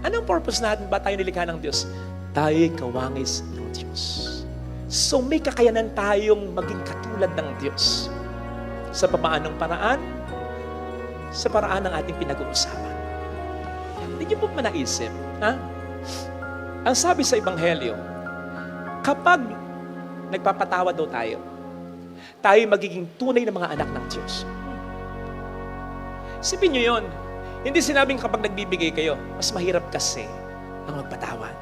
Anong purpose natin ba tayo nilikha ng Diyos? Tayo'y kawangis ng Diyos. So may kakayanan tayong maging katulad ng Diyos. Sa paanong paraan? Sa paraan ng ating pinag-uusapan. Hindi niyo po ba naisip? Ang sabi sa Ebanghelyo, kapag nagpapatawad daw tayo magiging tunay na mga anak ng Diyos. Isipin niyo yun. Hindi sinabing kapag nagbibigay kayo, mas mahirap kasi ang magpatawad.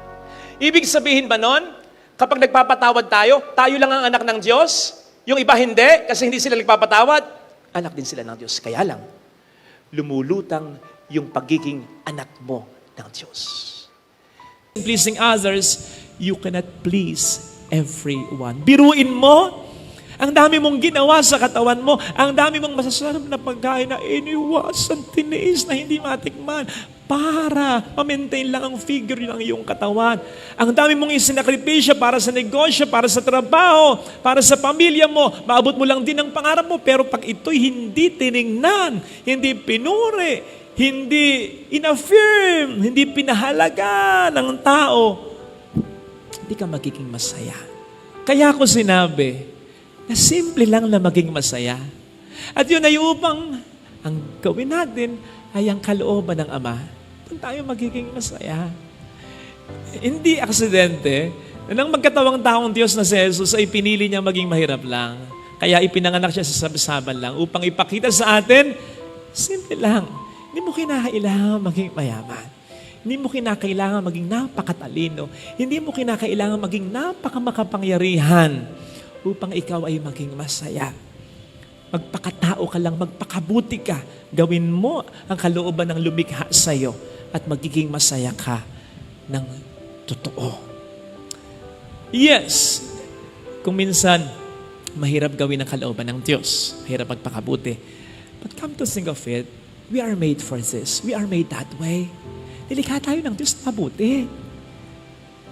Ibig sabihin ba nun, kapag nagpapatawad tayo lang ang anak ng Diyos? Yung iba hindi, kasi hindi sila nagpapatawad? Anak din sila ng Diyos. Kaya lang, lumulutang yung pagiging anak mo ng Diyos. In pleasing others, you cannot please everyone. Biruin mo, ang dami mong ginawa sa katawan mo, ang dami mong masasarap na pagkain na iniwasan, tiniis na hindi matikman para ma-maintain lang ang figure ng iyong katawan. Ang dami mong isinakripisya para sa negosyo, para sa trabaho, para sa pamilya mo. Maabot mo lang din ang pangarap mo, pero pag ito'y hindi tiningnan, hindi pinuri, hindi inaffirm, hindi pinahalaga ng tao, hindi ka magiging masaya. Kaya ako sinabi, na simple lang na maging masaya. At yun ay upang ang gawin natin ay ang kalooban ng Ama. Doon tayo magiging masaya. Hindi aksidente na nang magkatawang taong Diyos na si Jesus ay pinili niya maging mahirap lang. Kaya ipinanganak siya sa sabsaban lang upang ipakita sa atin, simple lang. Hindi mo kinakailangan maging mayaman. Hindi mo kinakailangan maging napakatalino. Hindi mo kinakailangan maging napakamakapangyarihan upang ikaw ay maging masaya. Magpakatao ka lang, magpakabuti ka. Gawin mo ang kalooban ng lumikha sa iyo at magiging masaya ka ng totoo. Yes, kung minsan mahirap gawin ang kalooban ng Diyos, mahirap magpakabuti. But come to think of it, we are made for this. We are made that way. Nilikha tayo ng Diyos na mabuti.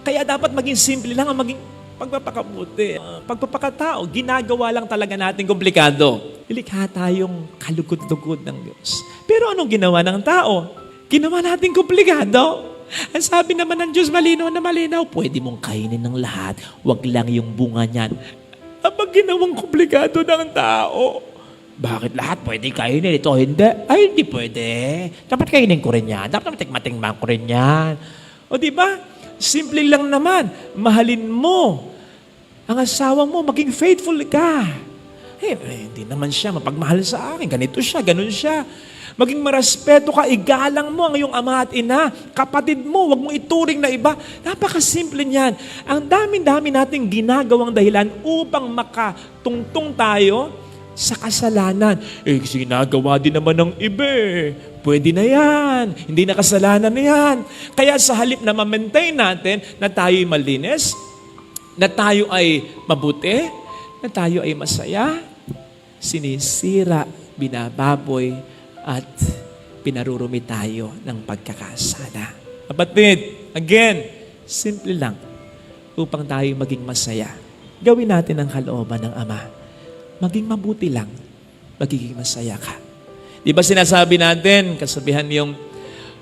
Kaya dapat maging simple lang ang maging pagpapakabuti. Pagpapakatao, ginagawa lang talaga natin komplikado. Nilikha tayong kalugod-lugod ng Diyos. Pero anong ginawa ng tao? Ginawa natin komplikado. Ang sabi naman ng Diyos, malinaw na malinaw, pwede mong kainin ng lahat, wag lang yung bunga niyan. Abang ginawang komplikado ng tao. Bakit lahat pwede kainin? Ito hindi. Ay, hindi pwede. Dapat kainin ko rin yan. Dapat matikman ko rin yan. O di ba? Simple lang naman. Mahalin mo ang asawa mo, maging faithful ka. Hindi naman siya mapagmahal sa akin. Ganito siya, ganun siya. Maging marespeto ka, igalang mo ang iyong ama at ina. Kapatid mo, wag mo ituring na iba. Napakasimple niyan. Ang dami-dami nating ginagawang dahilan upang makatungtong tayo sa kasalanan. Ginagawa din naman ng iba. Pwede na yan. Hindi na kasalanan na yan. Kaya sa halip na ma-maintain natin na tayo'y malinis, na tayo ay mabuti, na tayo ay masaya, sinisira, binababoy, at pinarurumi tayo ng pagkakasala. Kapatid, again, simple lang, upang tayo maging masaya. Gawin natin ang kalooban ng Ama. Maging mabuti lang, magiging masaya ka. Di ba sinasabi natin, kasabihan yung,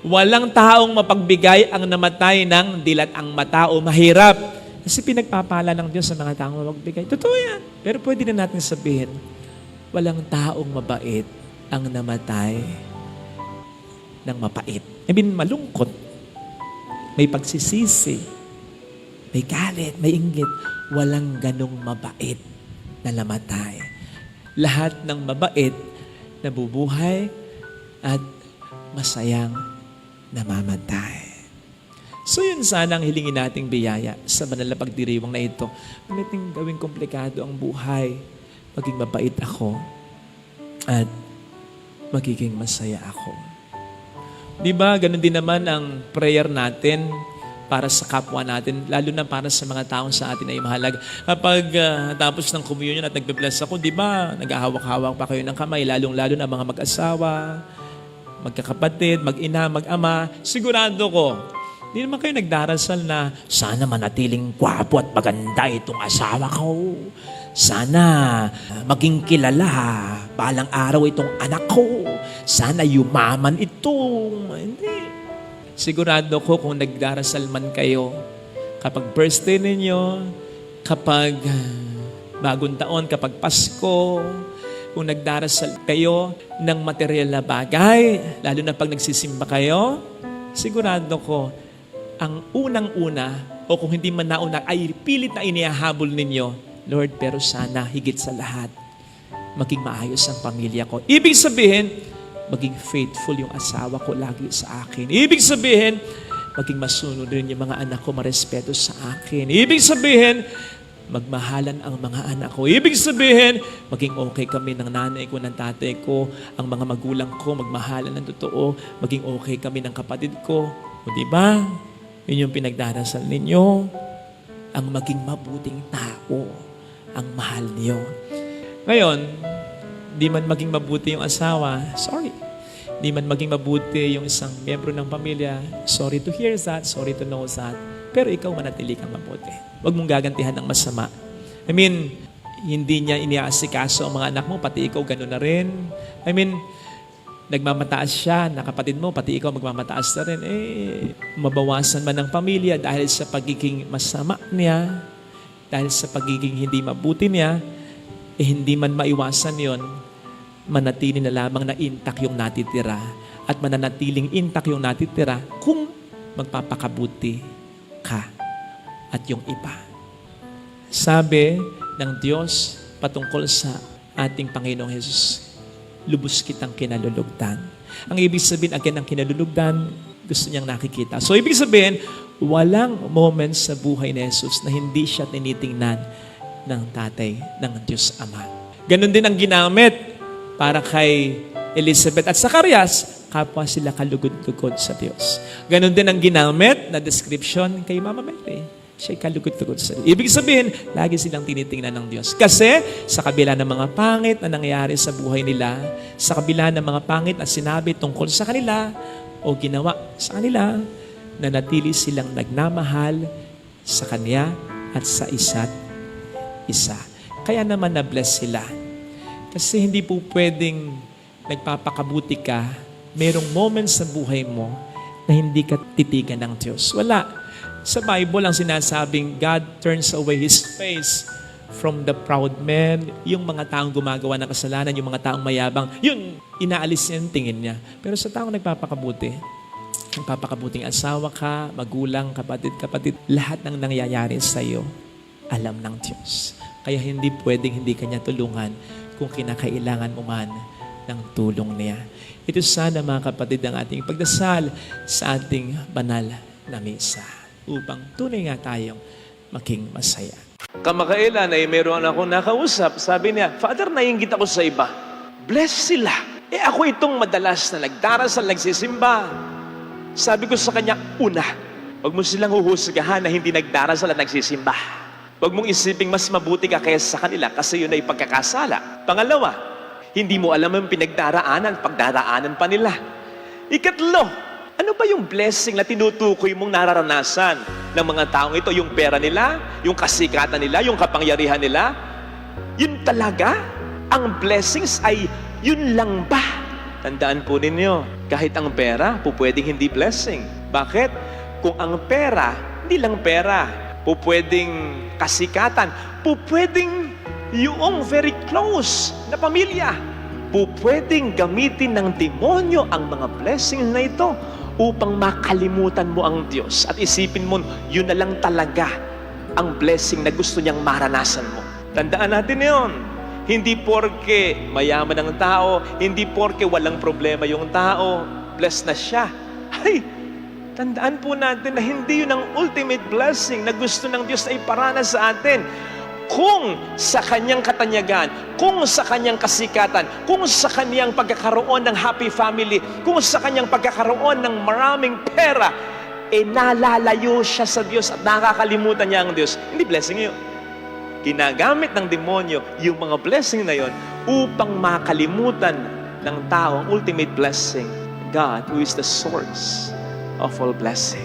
walang taong mapagbigay ang namatay ng dilat ang matao. Mahirap. Kasi pinagpapala ng Diyos sa mga taong mapagbigay. Totoo yan. Pero pwede na natin sabihin, walang taong mabait ang namatay ng mapait. I mean, malungkot. May pagsisisi. May galit, may inggit. Walang ganong mabait na namatay. Lahat ng mabait nabubuhay at masayang namamatay. So yun sana ang hilingin nating biyaya sa banal na pagdiriwang na ito. Pamiting gawing komplikado ang buhay. Maging mabait ako at magiging masaya ako. Di ba, ganun din naman ang prayer natin para sa kapwa natin, lalo na para sa mga taong sa atin ay mahalaga. Kapag tapos ng communion at nagbe-bless ako, di ba, nag-ahawak-hawak pa kayo ng kamay, lalong-lalo na mga mag-asawa, magkakapatid, mag-ina, mag-ama, sigurado ko, hindi naman kayo nagdarasal na, sana manatiling kwapo at maganda itong asawa ko. Sana maging kilala, balang araw itong anak ko. Sana yumaman ito. Hindi. Sigurado ko kung nagdarasal man kayo, kapag birthday ninyo, kapag bagong taon, kapag Pasko, kung nagdarasal kayo ng material na bagay, lalo na pag nagsisimba kayo, sigurado ko, ang unang-una, o kung hindi man nauna, ay pilit na inihahabol ninyo, Lord, pero sana higit sa lahat, maging maayos ang pamilya ko. Ibig sabihin, maging faithful yung asawa ko lagi sa akin. Ibig sabihin, maging masunod rin yung mga anak ko, marespeto sa akin. Ibig sabihin, magmahalan ang mga anak ko. Ibig sabihin, maging okay kami ng nanay ko, ng tatay ko, ang mga magulang ko, magmahalan ng totoo, maging okay kami ng kapatid ko. O diba? Yun yung pinagdarasal ninyo. Ang maging mabuting tao, ang mahal niyo. Ngayon, di man maging mabuti yung asawa, sorry. Di man maging mabuti yung isang miyembro ng pamilya, sorry to hear that, sorry to know that. Pero ikaw manatili kang mabuti. Huwag mong gagantihan ng masama. I mean, hindi niya iniaasikaso ang mga anak mo, pati ikaw gano'n na rin. I mean, nagmamataas siya, na kapatid mo, pati ikaw magmamataas na rin. Mabawasan man ang pamilya dahil sa pagiging masama niya, dahil sa pagiging hindi mabuti niya, hindi man maiwasan yon, manatili na lamang na intact yung natitira at mananatiling intact yung natitira kung magpapakabuti ka at yung iba. Sabi ng Diyos patungkol sa ating Panginoong Jesus, lubos kitang kinalulugdan. Ang ibig sabihin, ang kanyang kinalulugdan, gusto niyang nakikita. So, ibig sabihin, walang moments sa buhay ni Jesus na hindi siya tinitingnan ng tatay ng Diyos Ama. Ganon din ang ginamit para kay Elizabeth at Zacarias, kapwa sila kalugod-lugod sa Diyos. Ganon din ang ginamit na description kay Mama Mary. Siya'y kalugod-lugod sa Diyos. Ibig sabihin, lagi silang tinitingnan ng Diyos. Kasi sa kabila ng mga pangit na nangyayari sa buhay nila, sa kabila ng mga pangit na sinabi tungkol sa kanila o ginawa sa kanila, nanatili silang nagmamahal sa Kanya at sa isa't isa. Kaya naman na-bless sila. Kasi hindi po pwedeng nagpapakabuti ka, merong moments sa buhay mo na hindi ka titigan ng Diyos. Wala. Sa Bible ang sinasabing God turns away His face from the proud men, yung mga taong gumagawa ng kasalanan, yung mga taong mayabang, yun, inaalis niya yung tingin niya. Pero sa taong nagpapakabuting asawa ka, magulang, kapatid, lahat ng nangyayari sa iyo, alam ng Diyos. Kaya hindi pwedeng hindi kanya tulungan kung kinakailangan mo man ng tulong niya. Ito sana mga kapatid ang ating pagdasal sa ating banal na misa upang tunay nga tayong maging masaya. Kamakailan ay meron akong nakausap. Sabi niya, Father, naiinggit ako sa iba. Bless sila. Ako itong madalas na nagdarasal, nagsisimba. Sabi ko sa kanya, una, huwag mo silang huhusgahan na hindi nagdarasal at nagsisimba. Huwag mong isiping mas mabuti ka kaysa sa kanila kasi yun ay pagkakasala. Pangalawa, hindi mo alam ang pagdaraanan pa nila. Ikatlo, ano ba yung blessing na tinutukoy mong nararanasan ng mga taong ito? Yung pera nila, yung kasikatan nila, yung kapangyarihan nila? Yun talaga? Ang blessings ay yun lang ba? Tandaan po ninyo, kahit ang pera, pwedeng hindi blessing. Bakit? Kung ang pera, hindi lang pera, pwedeng kasikatan, pwedeng yung very close na pamilya, pwedeng gamitin ng demonyo ang mga blessings na ito upang makalimutan mo ang Diyos at isipin mo, yun na lang talaga ang blessing na gusto niyang maranasan mo. Tandaan natin yun. Hindi porke mayaman ang tao, hindi porke walang problema yung tao, blessed na siya. Ay, tandaan po natin na hindi yun ang ultimate blessing na gusto ng Diyos na iparanas sa atin. Kung sa kanyang katanyagan, kung sa kanyang kasikatan, kung sa kanyang pagkakaroon ng happy family, kung sa kanyang pagkakaroon ng maraming pera, nalalayo siya sa Diyos at nakakalimutan niya ang Diyos, hindi blessing yun. Ginagamit ng demonyo yung mga blessing na yon upang makalimutan ng tao ang ultimate blessing, God who is the source of all blessing.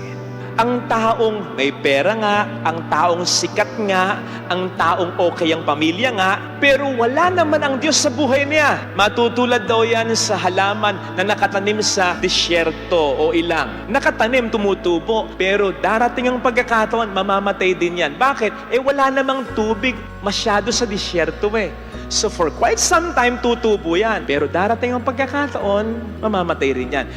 Ang taong may pera nga, ang taong sikat nga, ang taong okay ang pamilya nga, pero wala naman ang Diyos sa buhay niya. Matutulad daw yan sa halaman na nakatanim sa disyerto o ilang. Nakatanim, tumutubo, pero darating ang pagkakataon, mamamatay din yan. Bakit? Wala namang tubig masyado sa disyerto So for quite some time, tutubo yan. Pero darating ang pagkakataon, mamamatay rin yan.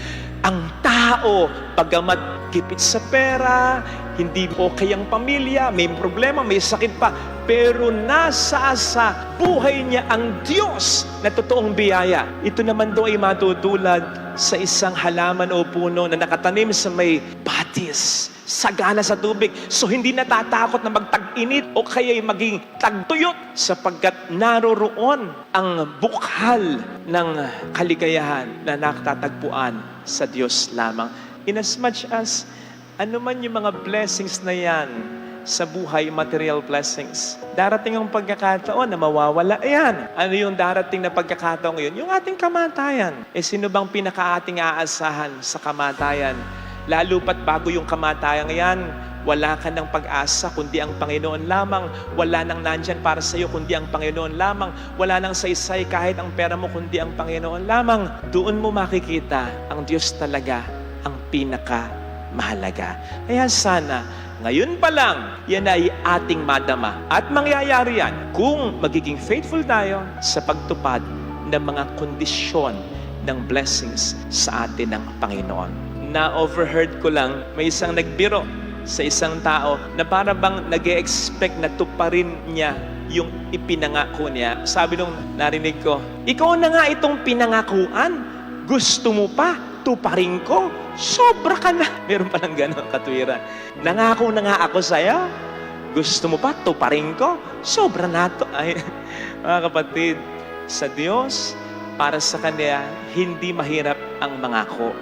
Ang tao, pagamat kipit sa pera, hindi okay ang pamilya, may problema, may sakit pa, pero nasa sa buhay niya ang Diyos na totoong biyaya. Ito naman daw ay matutulad sa isang halaman o puno na nakatanim sa may batis, sagana sa tubig. So hindi natatakot na magtag-init o kaya'y maging tagtuyot sapagkat naroroon ang bukhal ng kaligayahan na nakatatagpuan sa Diyos lamang. Inasmuch as ano man yung mga blessings na yan sa buhay, material blessings, darating ang pagkakataon na mawawala yan. Ano yung darating na pagkakataon ngayon? Yung ating kamatayan. Sino bang pinaka-ating aasahan sa kamatayan? Lalo pat bago yung kamatayan yan, wala ka ng pag-asa kundi ang Panginoon lamang. Wala nang nandyan para sa iyo kundi ang Panginoon lamang. Wala nang saysay kahit ang pera mo kundi ang Panginoon lamang. Doon mo makikita ang Diyos talaga ang pinaka-mahalaga. Kaya sana, ngayon pa lang, yan ay ating madama. At mangyayari yan kung magiging faithful tayo sa pagtupad ng mga kondisyon ng blessings sa atin ng Panginoon. Na-overheard ko lang, may isang nagbiro sa isang tao na para bang nag-e-expect na tuparin niya yung ipinangako niya. Sabi nung narinig ko, ikaw na nga itong pinangakuan, gusto mo pa, tuparin ko? Sobra ka na. Meron pa ng gano'ng katwiran. Nangako na nga ako sa'yo, gusto mo pa, tuparin ko? Sobra na to. Ay, mga kapatid, sa Diyos, para sa Kanya, hindi mahirap ang mangako.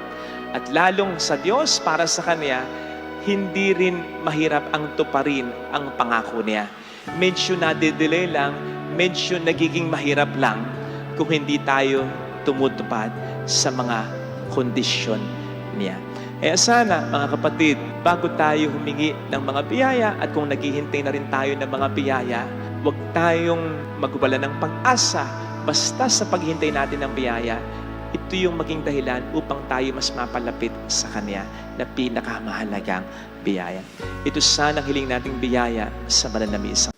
At lalong sa Diyos, para sa Kanya, hindi rin mahirap ang tuparin ang pangako niya. Medyo nade-delay lang, medyo nagiging mahirap lang kung hindi tayo tumutupad sa mga kondisyon niya. Kaya sana, mga kapatid, bago tayo humingi ng mga biyaya at kung naghihintay na rin tayo ng mga biyaya, huwag tayong magwala ng pag-asa basta sa paghihintay natin ng biyaya. ito yung maging dahilan upang tayo mas mapalapit sa Kanya na pinakamahalagang biyaya. Ito sanang hiling nating biyaya sa banal na misa.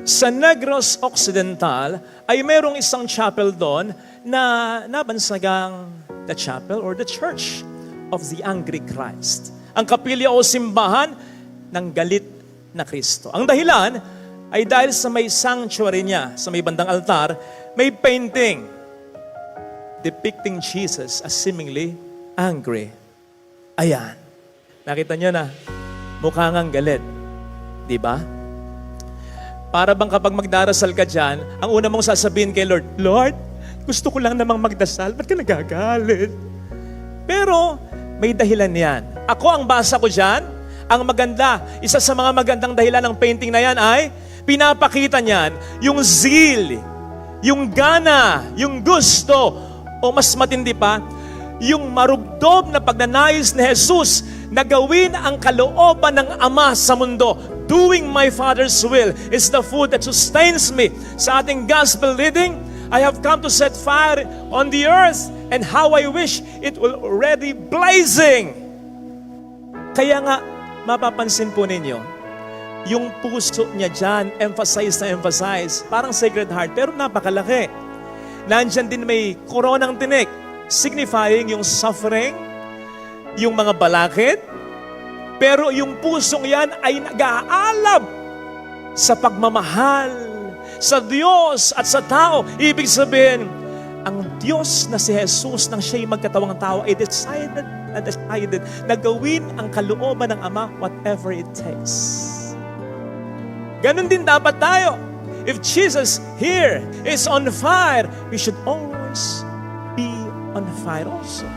Sa Negros Occidental ay mayroong isang chapel doon na nabansagang the chapel or the church of the angry Christ. Ang kapilya o simbahan ng galit na Kristo. Ang dahilan ay dahil sa may sanctuary niya, sa may bandang altar, may painting depicting Jesus as seemingly angry. Ayan. Nakita niyo na, mukha ngang galit. Di ba? Para bang kapag magdarasal ka dyan, ang una mong sasabihin kay Lord, Lord, gusto ko lang namang magdasal, ba't ka nagagalit? Pero, may dahilan yan. Ako ang basa ko dyan, ang maganda, isa sa mga magandang dahilan ng painting na yan ay, pinapakita niyan yung zeal, yung gana, yung gusto, o mas matindi pa, yung marugdob na pagnanais ni Jesus na gawin ang kalooban ng Ama sa mundo. Doing my Father's will is the food that sustains me. Sa ating gospel reading, I have come to set fire on the earth and how I wish it will already blazing. Kaya nga, mapapansin po ninyo, yung puso niya dyan, emphasize na emphasize, parang Sacred Heart, pero napakalaki. Nandyan din may koronang tinik, signifying yung suffering, yung mga balakid, pero yung pusong yan ay nag-aalab sa pagmamahal sa Diyos at sa tao. Ibig sabihin, ang Diyos na si Jesus nang siya'y magkatawang tao ay decided na gawin ang kalooban ng Ama whatever it takes. Ganon din dapat tayo. If Jesus here is on fire, we should always be on fire also.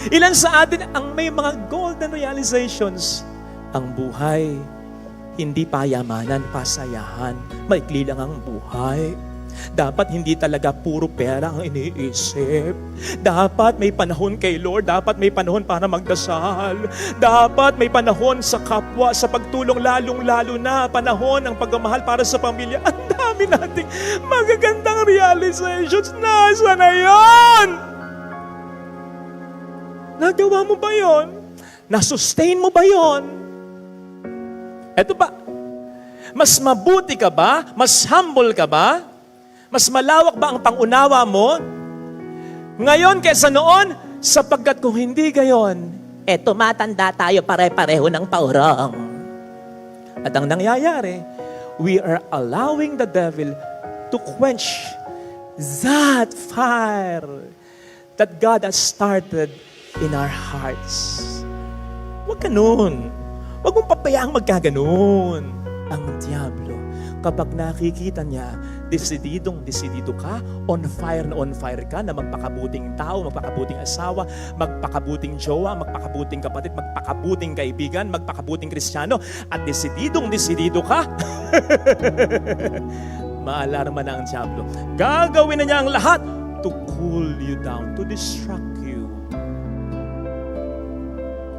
Ilan sa atin ang may mga golden realizations? Ang buhay, hindi payamanan, pasayahan. Maikli lang ang buhay. Dapat hindi talaga puro pera ang iniisip. Dapat may panahon kay Lord. Dapat may panahon para magdasal. Dapat may panahon sa kapwa, sa pagtulong, lalong-lalo na panahon ng pagmamahal para sa pamilya. Ang dami nating magagandang realizations. Nasa na yun? Nagawa mo ba yun? Nasustain mo ba yun? Eto pa, mas mabuti ka ba? Mas humble ka ba? Mas malawak ba ang pangunawa mo ngayon kaysa noon? Sapagkat kung hindi gayon, tumatanda tayo pare-pareho ng paurong. At ang nangyayari, we are allowing the devil to quench that fire that God has started in our hearts. Huwag ganun. Huwag mong papayaang magkaganon. Ang diablo, kapag nakikita niya, desididong-desidido ka, on fire ka na magpakabuting tao, magpakabuting asawa, magpakabuting jowa, magpakabuting kapatid, magpakabuting kaibigan, magpakabuting Kristiyano, at desididong-desidido ka, maalarma na ang diablo. Gagawin na niya ang lahat to cool you down, to distract you.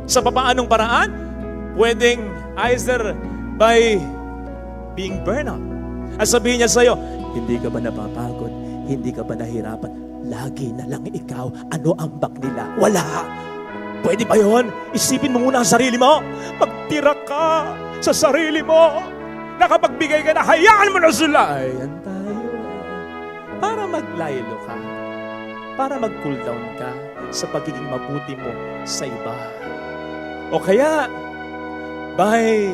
Sa papaanong paraan? Pwedeng either by being burnout. At sabihin niya sa'yo, hindi ka ba napapagod? Hindi ka ba nahirapan? Lagi na lang ikaw. Ano ang bak nila? Wala! Pwede ba yun? Isipin mo muna ang sarili mo. Magtira ka sa sarili mo. Nakapagbigay ka na, hayaan mo na sila. Ayan tayo. Para maglaylo ka. Para mag-cool down ka sa pagiging mabuti mo sa iba. O kaya, by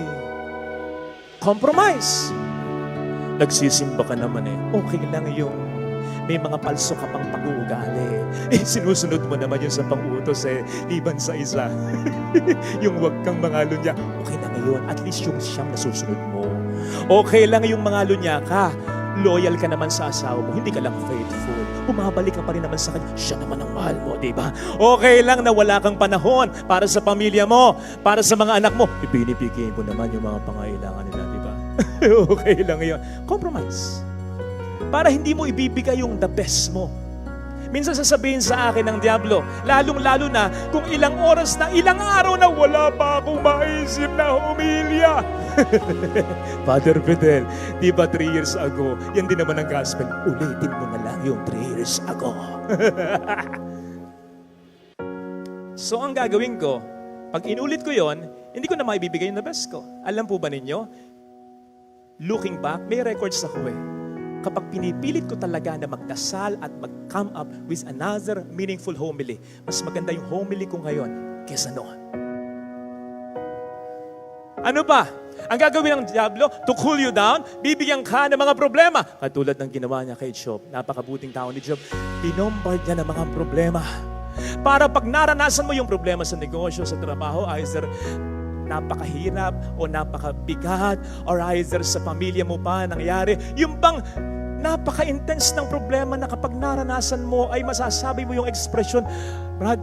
compromise. Nagsisimba ka naman okay lang yung may mga palso ka pang pag-uugali. Sinusunod mo naman yun sa pang-utos liban sa isa. Yung wag kang mangalo niya, okay na ngayon. At least yung siyang nasusunod mo. Okay lang yung mangalo niya ka. Loyal ka naman sa asawa mo. Hindi ka lang faithful. Bumabalik ka pa rin naman sa kanya. Siya naman ang mahal mo, di ba? Okay lang na wala kang panahon para sa pamilya mo, para sa mga anak mo. Ibinibigay mo naman yung mga pangailangan nila, di ba? Okay lang yun. Compromise. Para hindi mo ibibigay yung the best mo. Minsan sasabihin sa akin ng Diablo, lalong-lalo na kung ilang oras na, ilang araw na wala pa akong maisip na humilya. Father Fidel, di ba 3 years ago, yan din naman ang gospel. Ulitin mo na lang yung 3 years ago. So ang gagawin ko, pag inulit ko yon, hindi ko na maibibigay yung the best ko. Alam po ba ninyo, looking back, may records ako eh. Kapag pinipilit ko talaga na magdasal at mag-come up with another meaningful homily, mas maganda yung homily ko ngayon kesa noon. Ano pa? Ang gagawin ng Diablo, to cool you down, bibigyan ka ng mga problema. Katulad ng ginawa niya kay Job, napakabuting tao ni Job, binombard niya ng mga problema. Para pag naranasan mo yung problema sa negosyo, sa trabaho, either napakahirap o napakabigat, or either sa pamilya mo pa nangyari, yung bang napaka-intense ng problema na kapag naranasan mo ay masasabi mo yung expression, Brad,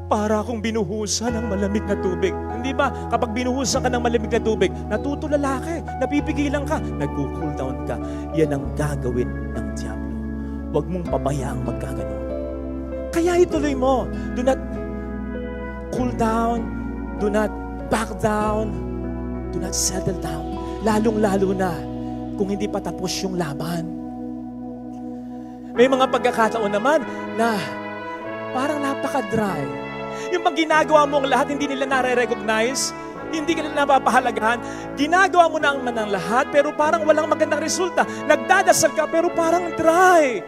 para akong binuhusan ng malamig na tubig. Hindi ba? Kapag binuhusan ka ng malamig na tubig, natutulala ka, napipigilan ka, nag-cool down ka. Yan ang gagawin ng Diablo. Huwag mong pabayaang magkaganon. Kaya ituloy mo. Do not cool down. Do not back down. Do not settle down. Lalong-lalo na kung hindi pa tapos yung laban. May mga pagkakataon naman na parang napaka-dry. Yung pag ginagawa mo ang lahat, hindi nila nare-recognize, hindi ka nila napapahalagahan, ginagawa mo naman ang lahat, pero parang walang magandang resulta. Nagdadasal ka, pero parang dry.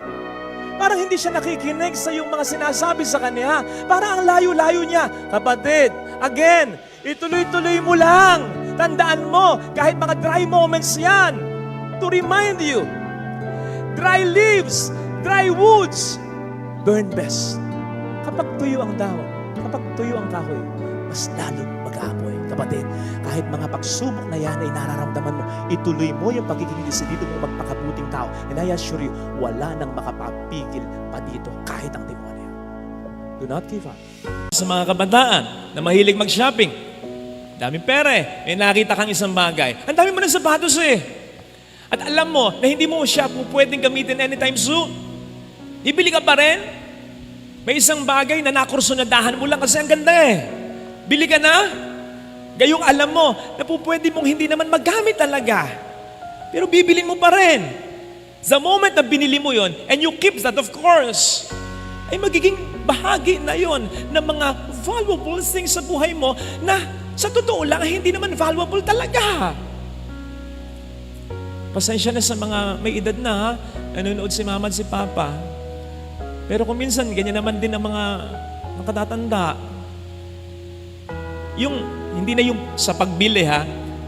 Parang hindi siya nakikinig sa yung mga sinasabi sa kanya. Parang ang layo-layo niya. Kapatid, again, ituloy-tuloy mo lang. Tandaan mo, kahit mga dry moments yan, to remind you, dry leaves, dry woods, burn best. Kapag tuyo ang dahon, kapag tuyo ang kahoy, mas lalong mag-aapoy. Kapatid, kahit mga pagsubok na yan ay nararamdaman mo, ituloy mo yung pagiging desidido mong magpakabuting tao. And I assure you, wala nang makapapigil pa dito kahit ang demonyo. Do not give up. Sa mga kabataan na mahilig mag-shopping, daming pere, may nakita kang isang bagay. Ang dami mo ng sapatos eh. At alam mo na hindi mo siya pwedeng gamitin anytime soon. Ibili ka pa rin? May isang bagay na nakursunadahan mo lang kasi ang ganda eh. Bili ka na? Gayong alam mo na pwede mong hindi naman magamit talaga. Pero bibilin mo pa rin. The moment na binili mo yon, and you keep that of course, ay magiging bahagi na yon ng mga valuable things sa buhay mo na sa totoo lang hindi naman valuable talaga. Pasensya na sa mga may edad na ha, nanonood si mama at si papa. Pero kung minsan, ganyan naman din ang mga nakatatanda. Yung, hindi na yung sa pagbili ha,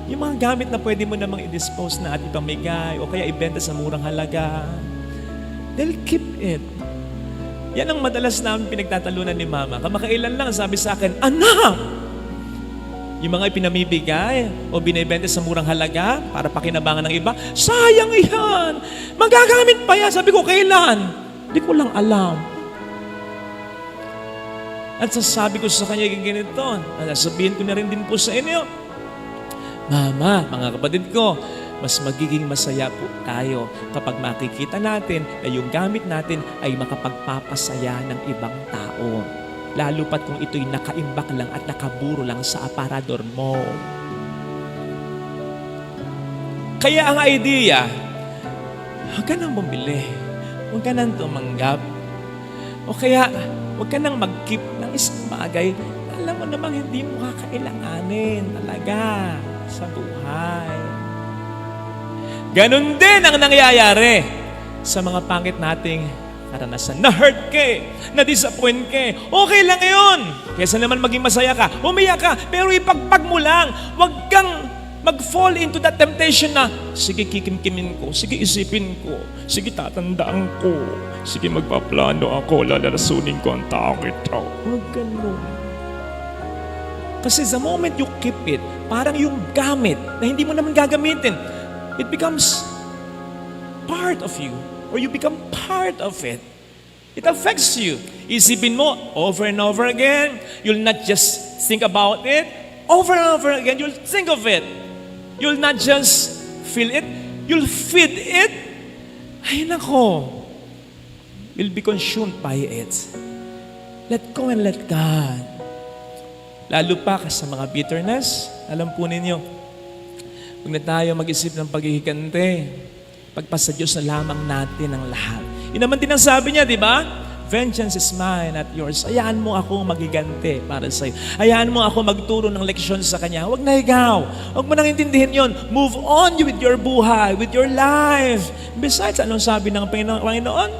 yung mga gamit na pwede mo namang i-dispose na at ipamigay o kaya ibenta sa murang halaga. They'll keep it. Yan ang madalas namin pinagtatalunan ni mama. Kamakailan lang sabi sa akin, anak! Yung mga ipinamibigay o binibenta sa murang halaga para pakinabangan ng iba, sayang yan! Magagamit pa yan! Sabi ko, kailan? Hindi ko lang alam. At sasabi ko sa kanya ganito, sasabihin ko na rin din po sa inyo, Mama, mga kapatid ko, mas magiging masaya po tayo kapag makikita natin na yung gamit natin ay makapagpapasaya ng ibang tao. Lalo pat kung ito'y nakaimbak lang at nakaburo lang sa aparador mo. Kaya ang idea, huwag ka nang bumili. Huwag ka nang tumanggap. O kaya, huwag ka nang mag-keep ng isang bagay na alam mo namang hindi mo kakailanganin talaga sa buhay. Ganon din ang nangyayari sa mga pangit nating karanasan. Na-hurt ka eh, na-disappoint ka eh. Okay lang yun. Kesa naman maging masaya ka, umiyak ka, pero ipagpag mo lang. Huwag kang mag-fall into that temptation na, sige kikimkimin ko, sige isipin ko, sige tatandaan ko, sige magpaplano ako, lalarasunin ko ang taong ito. Huwag ganun. Kasi the moment you keep it, parang yung gamit na hindi mo naman gagamitin, it becomes part of you, or you become part of it. It affects you. Isipin mo over and over again. You'll not just think about it. Over and over again, you'll think of it. You'll not just feel it, you'll feed it. Ay nako. will be consumed by it. Let go and let God. Lalo pa sa mga bitterness, alam po ninyo, huwag na tayo mag-isip ng paghihigante. Pagpasa Diyos na lamang natin ang lahat. Yun naman din ang sabi niya, di ba? Vengeance is mine, not yours. Hayaan mo ako magigante para sa iyo. Hayaan mo ako magturo ng leksyon sa Kanya. Huwag na ikaw. Huwag mo nang intindihin yon. Move on with your buhay, with your life. Besides, anong sabi ng Panginoon?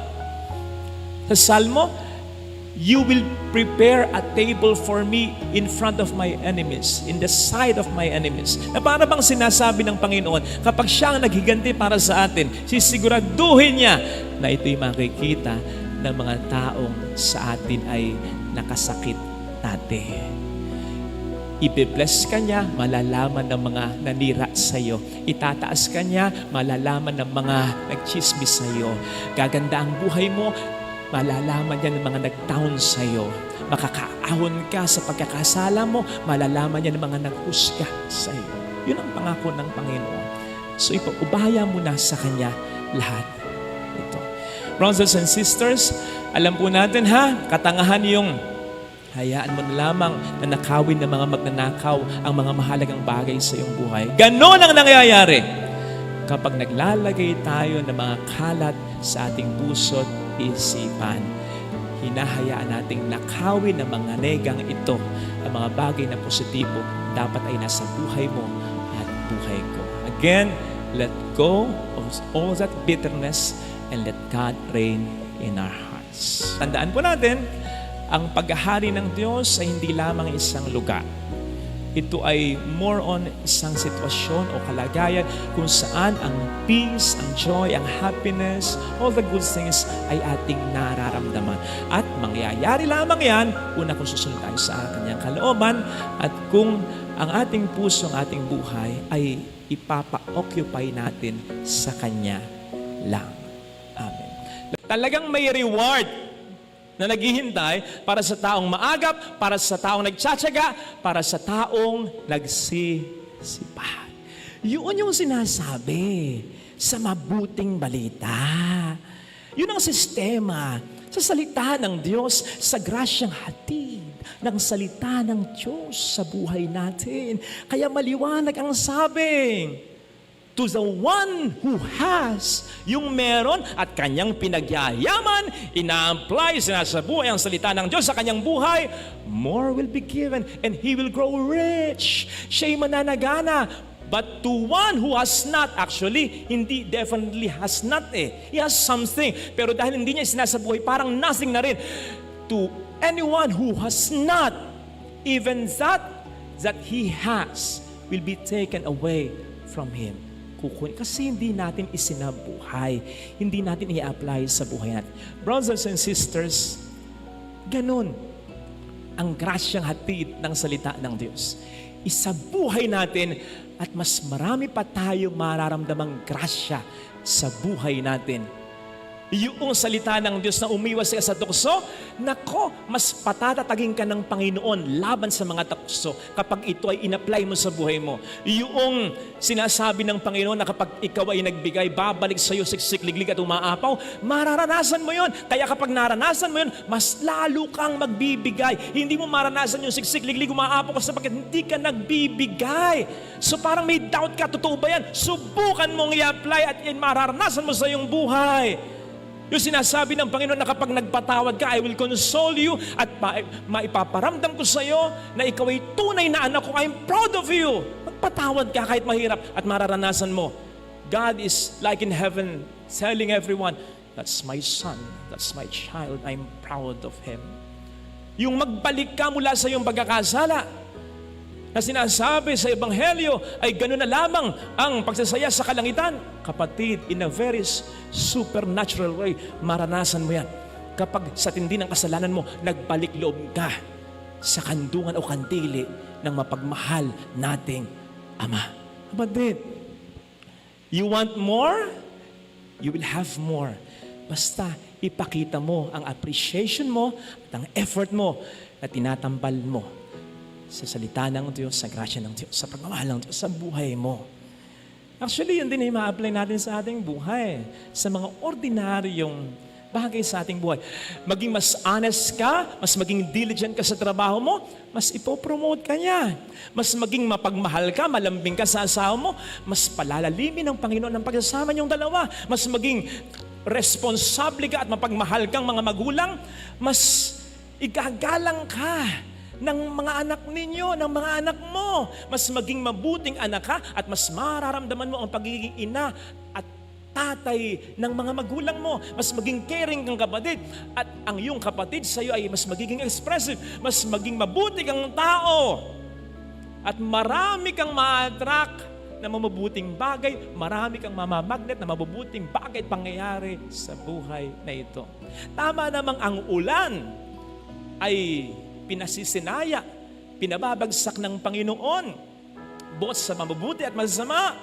Sa Salmo, you will prepare a table for me in front of my enemies, in the side of my enemies. Na para bang sinasabi ng Panginoon, kapag siya ang naghiganti para sa atin, sisiguraduhin niya na ito'y makikita ng mga taong sa atin ay nakasakit dati. Ibe-bless ka niya, malalaman ng mga nanira sa iyo. Itataas ka niya, malalaman ng mga nagchismis sa iyo. Gaganda ang buhay mo, malalaman niya ng mga nag-down sa iyo. Makakaahon ka sa pagkakasala mo, malalaman niya ng mga naghusga sa iyo. Yun ang pangako ng Panginoon. So ipaubaya mo na sa Kanya lahat ito. Brothers and sisters, alam po natin katangahan yung hayaan mo na lamang na nakawin ng mga magnanakaw ang mga mahalagang bagay sa iyong buhay. Ganon ang nangyayari kapag naglalagay tayo ng mga kalat sa ating puso't isipan. Hinahayaan nating nakawin ng mga negang ito, ang mga bagay na positibo dapat ay nasa buhay mo at buhay ko. Again, let go of all that bitterness and let God reign in our hearts. Tandaan po natin, ang paghahari ng Diyos ay hindi lamang isang lugar. Ito ay more on isang sitwasyon o kalagayan kung saan ang peace, ang joy, ang happiness, all the good things ay ating nararamdaman. At mangyayari lamang yan, una kung susunod tayo sa Kanyang kalooban at kung ang ating puso, ang ating buhay ay ipapa-occupy natin sa Kanya lang. Amen. Talagang may reward na naghihintay para sa taong maagap, para sa taong nagtsatsaga, para sa taong nagsisipag. Yun yung sinasabi sa mabuting balita. Yun ang sistema sa salita ng Diyos, sa grasyang hatid ng salita ng Diyos sa buhay natin. Kaya maliwanag ang sabi, to the one who has, yung meron at kanyang pinagyayaman, ina-apply, sinasabuhay ang salita ng Diyos sa kanyang buhay, more will be given and he will grow rich. Siya'y mananagana. But to one who has not, actually, hindi definitely has not He has something. Pero dahil hindi niya sinasabuhay, parang nothing na rin. To anyone who has not, even that he has, will be taken away from him. Kasi hindi natin isinabuhay. Hindi natin i-apply sa buhay natin. Brothers and sisters, ganun ang grasyang hatid ng salita ng Diyos. Isabuhay natin at mas marami pa tayong mararamdamang grasya sa buhay natin. Yung salita ng Diyos na umiwas ka sa tukso, nako, mas patatatagin ka ng Panginoon laban sa mga tukso kapag ito ay in-apply mo sa buhay mo. Yung sinasabi ng Panginoon na kapag ikaw ay nagbigay, babalik sa iyo siksik, liglig at umaapaw, mararanasan mo yon. Kaya kapag naranasan mo yon, mas lalo kang magbibigay. Hindi mo maranasan yung siksik, liglig, umaapaw kasi sapagkat hindi ka nagbibigay. So parang may doubt ka, totoo ba yan? Subukan mong i-apply at yan mararanasan mo sa iyong buhay. Yung sinasabi ng Panginoon na kapag nagpatawad ka, I will console you at maipaparamdam ko sa iyo na ikaw ay tunay na anak ko. I'm proud of you. Magpatawad ka kahit mahirap at mararanasan mo. God is like in heaven telling everyone, that's my son, that's my child, I'm proud of him. Yung magbalik ka mula sa iyong pagkakasala na sinasabi sa Ebanghelyo ay gano'n na lamang ang pagsasaya sa kalangitan. Kapatid, in a very supernatural way, maranasan mo yan. Kapag sa tindi ng kasalanan mo, nagbalik loob ka sa kandungan o kandili ng mapagmahal nating Ama. Kapatid, you want more? You will have more. Basta ipakita mo ang appreciation mo at ang effort mo na tinatambal mo sa salita ng Diyos, sa grasya ng Diyos, sa pagmamahal ng Diyos, sa buhay mo. Actually, yun din ay ma-apply natin sa ating buhay. Sa mga ordinaryong bagay sa ating buhay. Maging mas honest ka, mas maging diligent ka sa trabaho mo, mas ipopromote ka niya. Mas maging mapagmahal ka, malambing ka sa asawa mo, mas palalalimin ng Panginoon ang pagsasama niyong dalawa. Mas maging responsable ka at mapagmahal kang mga magulang, mas igagalang ka ng mga anak ninyo, ng mga anak mo. Mas maging mabuting anak ka at mas mararamdaman mo ang pagiging ina at tatay ng mga magulang mo. Mas maging caring kang kapatid at ang iyong kapatid sa iyo ay mas magiging expressive, mas maging mabuti kang tao at marami kang ma-attract na mabubuting bagay, marami kang mamamagnet na mabubuting bagay at pangyayari sa buhay na ito. Tama namang ang ulan ay pinasisinaya, pinababagsak ng Panginoon bukod sa mabubuti at masama.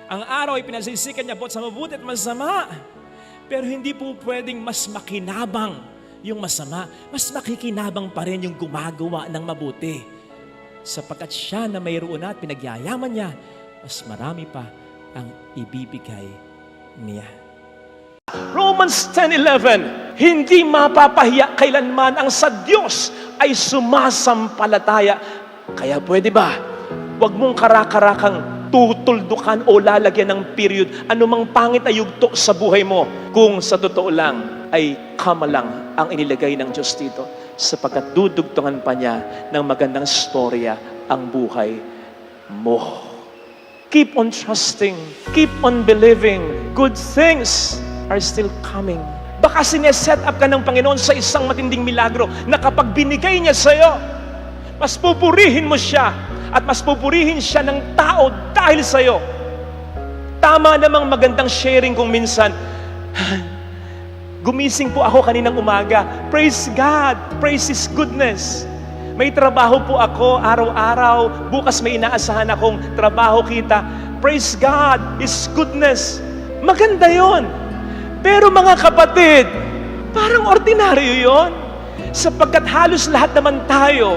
Ang araw ay pinasisikan niya bukod sa mabuti at masama. Pero hindi po pwedeng mas makinabang yung masama. Mas makikinabang pa rin yung gumagawa ng mabuti. Sapagkat siya na mayroon at pinagyayaman niya, mas marami pa ang ibibigay niya. Romans 10:11, hindi mapapahiya kailanman ang sa Diyos ay sumasampalataya. Kaya pwede ba, huwag mong karakarakang tutuldukan o lalagyan ng period anumang pangit na yugto sa buhay mo kung sa totoo lang ay kama lang ang inilagay ng Diyos dito sapagkat dudugtungan pa niya ng magandang storya ang buhay mo. Keep on trusting, keep on believing. Good things are still coming. Baka sineset up ka ng Panginoon sa isang matinding milagro na kapag binigay niya sa'yo, mas pupurihin mo siya at mas pupurihin siya ng tao dahil sa'yo. Tama namang magandang sharing kung minsan, gumising po ako kaninang umaga. Praise God, praise His goodness. May trabaho po ako araw-araw. Bukas may inaasahan akong trabaho kita. Praise God, His goodness. Maganda yon. Pero mga kapatid, parang ordinaryo yon. Sapagkat halos lahat naman tayo,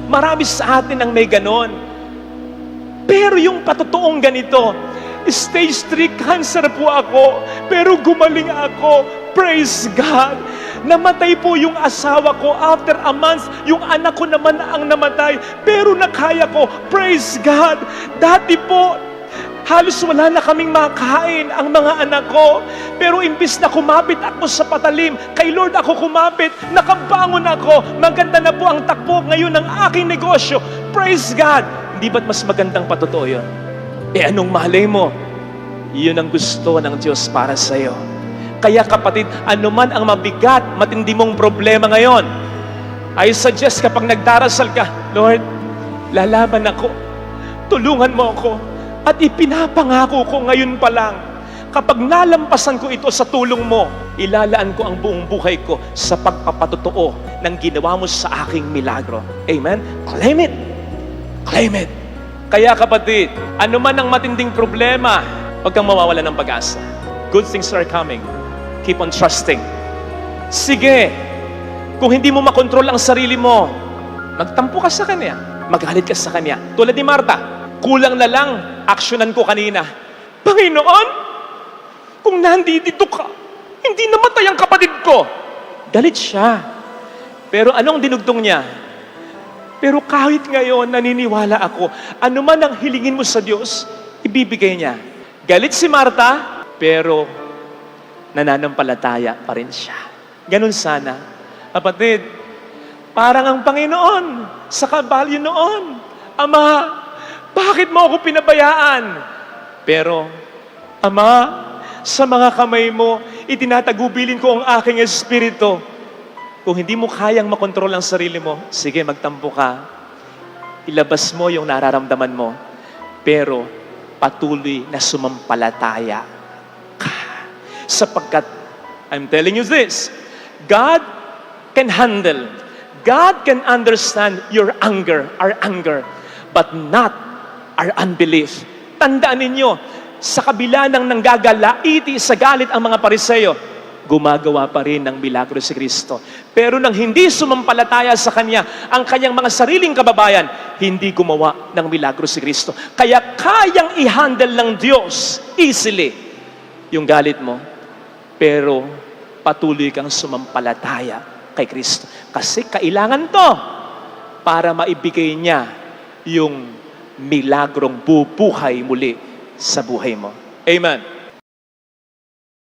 marami sa atin ang may ganon. Pero yung patotoong ganito, stage 3 cancer po ako, pero gumaling ako. Praise God. Namatay po yung asawa ko. After a month, yung anak ko naman ang namatay. Pero nakaya ko. Praise God. Dati po, halos wala na kaming makain ang mga anak ko. Pero imbis na kumapit ako sa patalim, kay Lord ako kumapit, nakabangon ako. Maganda na po ang takbo ngayon ng aking negosyo. Praise God. Hindi ba't mas magandang patotoo yun? Anong malay mo? Yun ang gusto ng Diyos para sa'yo. Kaya kapatid, anuman ang mabigat, matindi mong problema ngayon, I suggest kapag nagdarasal ka, Lord, lalaban ako. Tulungan mo ako. At ipinapangako ko ngayon pa lang, kapag nalampasan ko ito sa tulong mo, ilalaan ko ang buong buhay ko sa pagpapatotoo ng ginawa mo sa aking milagro. Amen? Claim it. Claim it. Kaya kapatid, anuman ang matinding problema, huwag kang mawawala ng pag-asa. Good things are coming. Keep on trusting. Sige, kung hindi mo makontrol ang sarili mo, magtampo ka sa Kanya. Magalit ka sa Kanya. Tulad ni Marta, kulang na lang, aksyonan ko kanina. Panginoon, kung nandito ka, hindi namatay ang kapatid ko. Galit siya. Pero anong dinugtong niya? Pero kahit ngayon, naniniwala ako, anuman ang hilingin mo sa Diyos, ibibigay niya. Galit si Marta, pero nananampalataya pa rin siya. Ganun sana. Kapatid, parang ang Panginoon sa kabalyo noon, Ama, bakit mo ako pinabayaan? Pero, Ama, sa mga kamay mo, itinatagubilin ko ang aking espiritu. Kung hindi mo kayang makontrol ang sarili mo, sige, magtampo ka. Ilabas mo yung nararamdaman mo. Pero, patuloy na sumampalataya ka. Sapagkat, I'm telling you this, God can handle, God can understand your anger, our anger, but not our unbelief. Tandaan ninyo, sa kabila ng nanggagalaiti sa galit ang mga Pariseo, gumagawa pa rin ng milagro si Kristo. Pero nang hindi sumampalataya sa Kanya, ang Kanyang mga sariling kababayan, hindi gumawa ng milagro si Kristo. Kaya kayang i-handle ng Diyos easily yung galit mo. Pero patuloy kang sumampalataya kay Kristo. Kasi kailangan to para maibigay niya yung milagrong bubuhay muli sa buhay mo. Amen.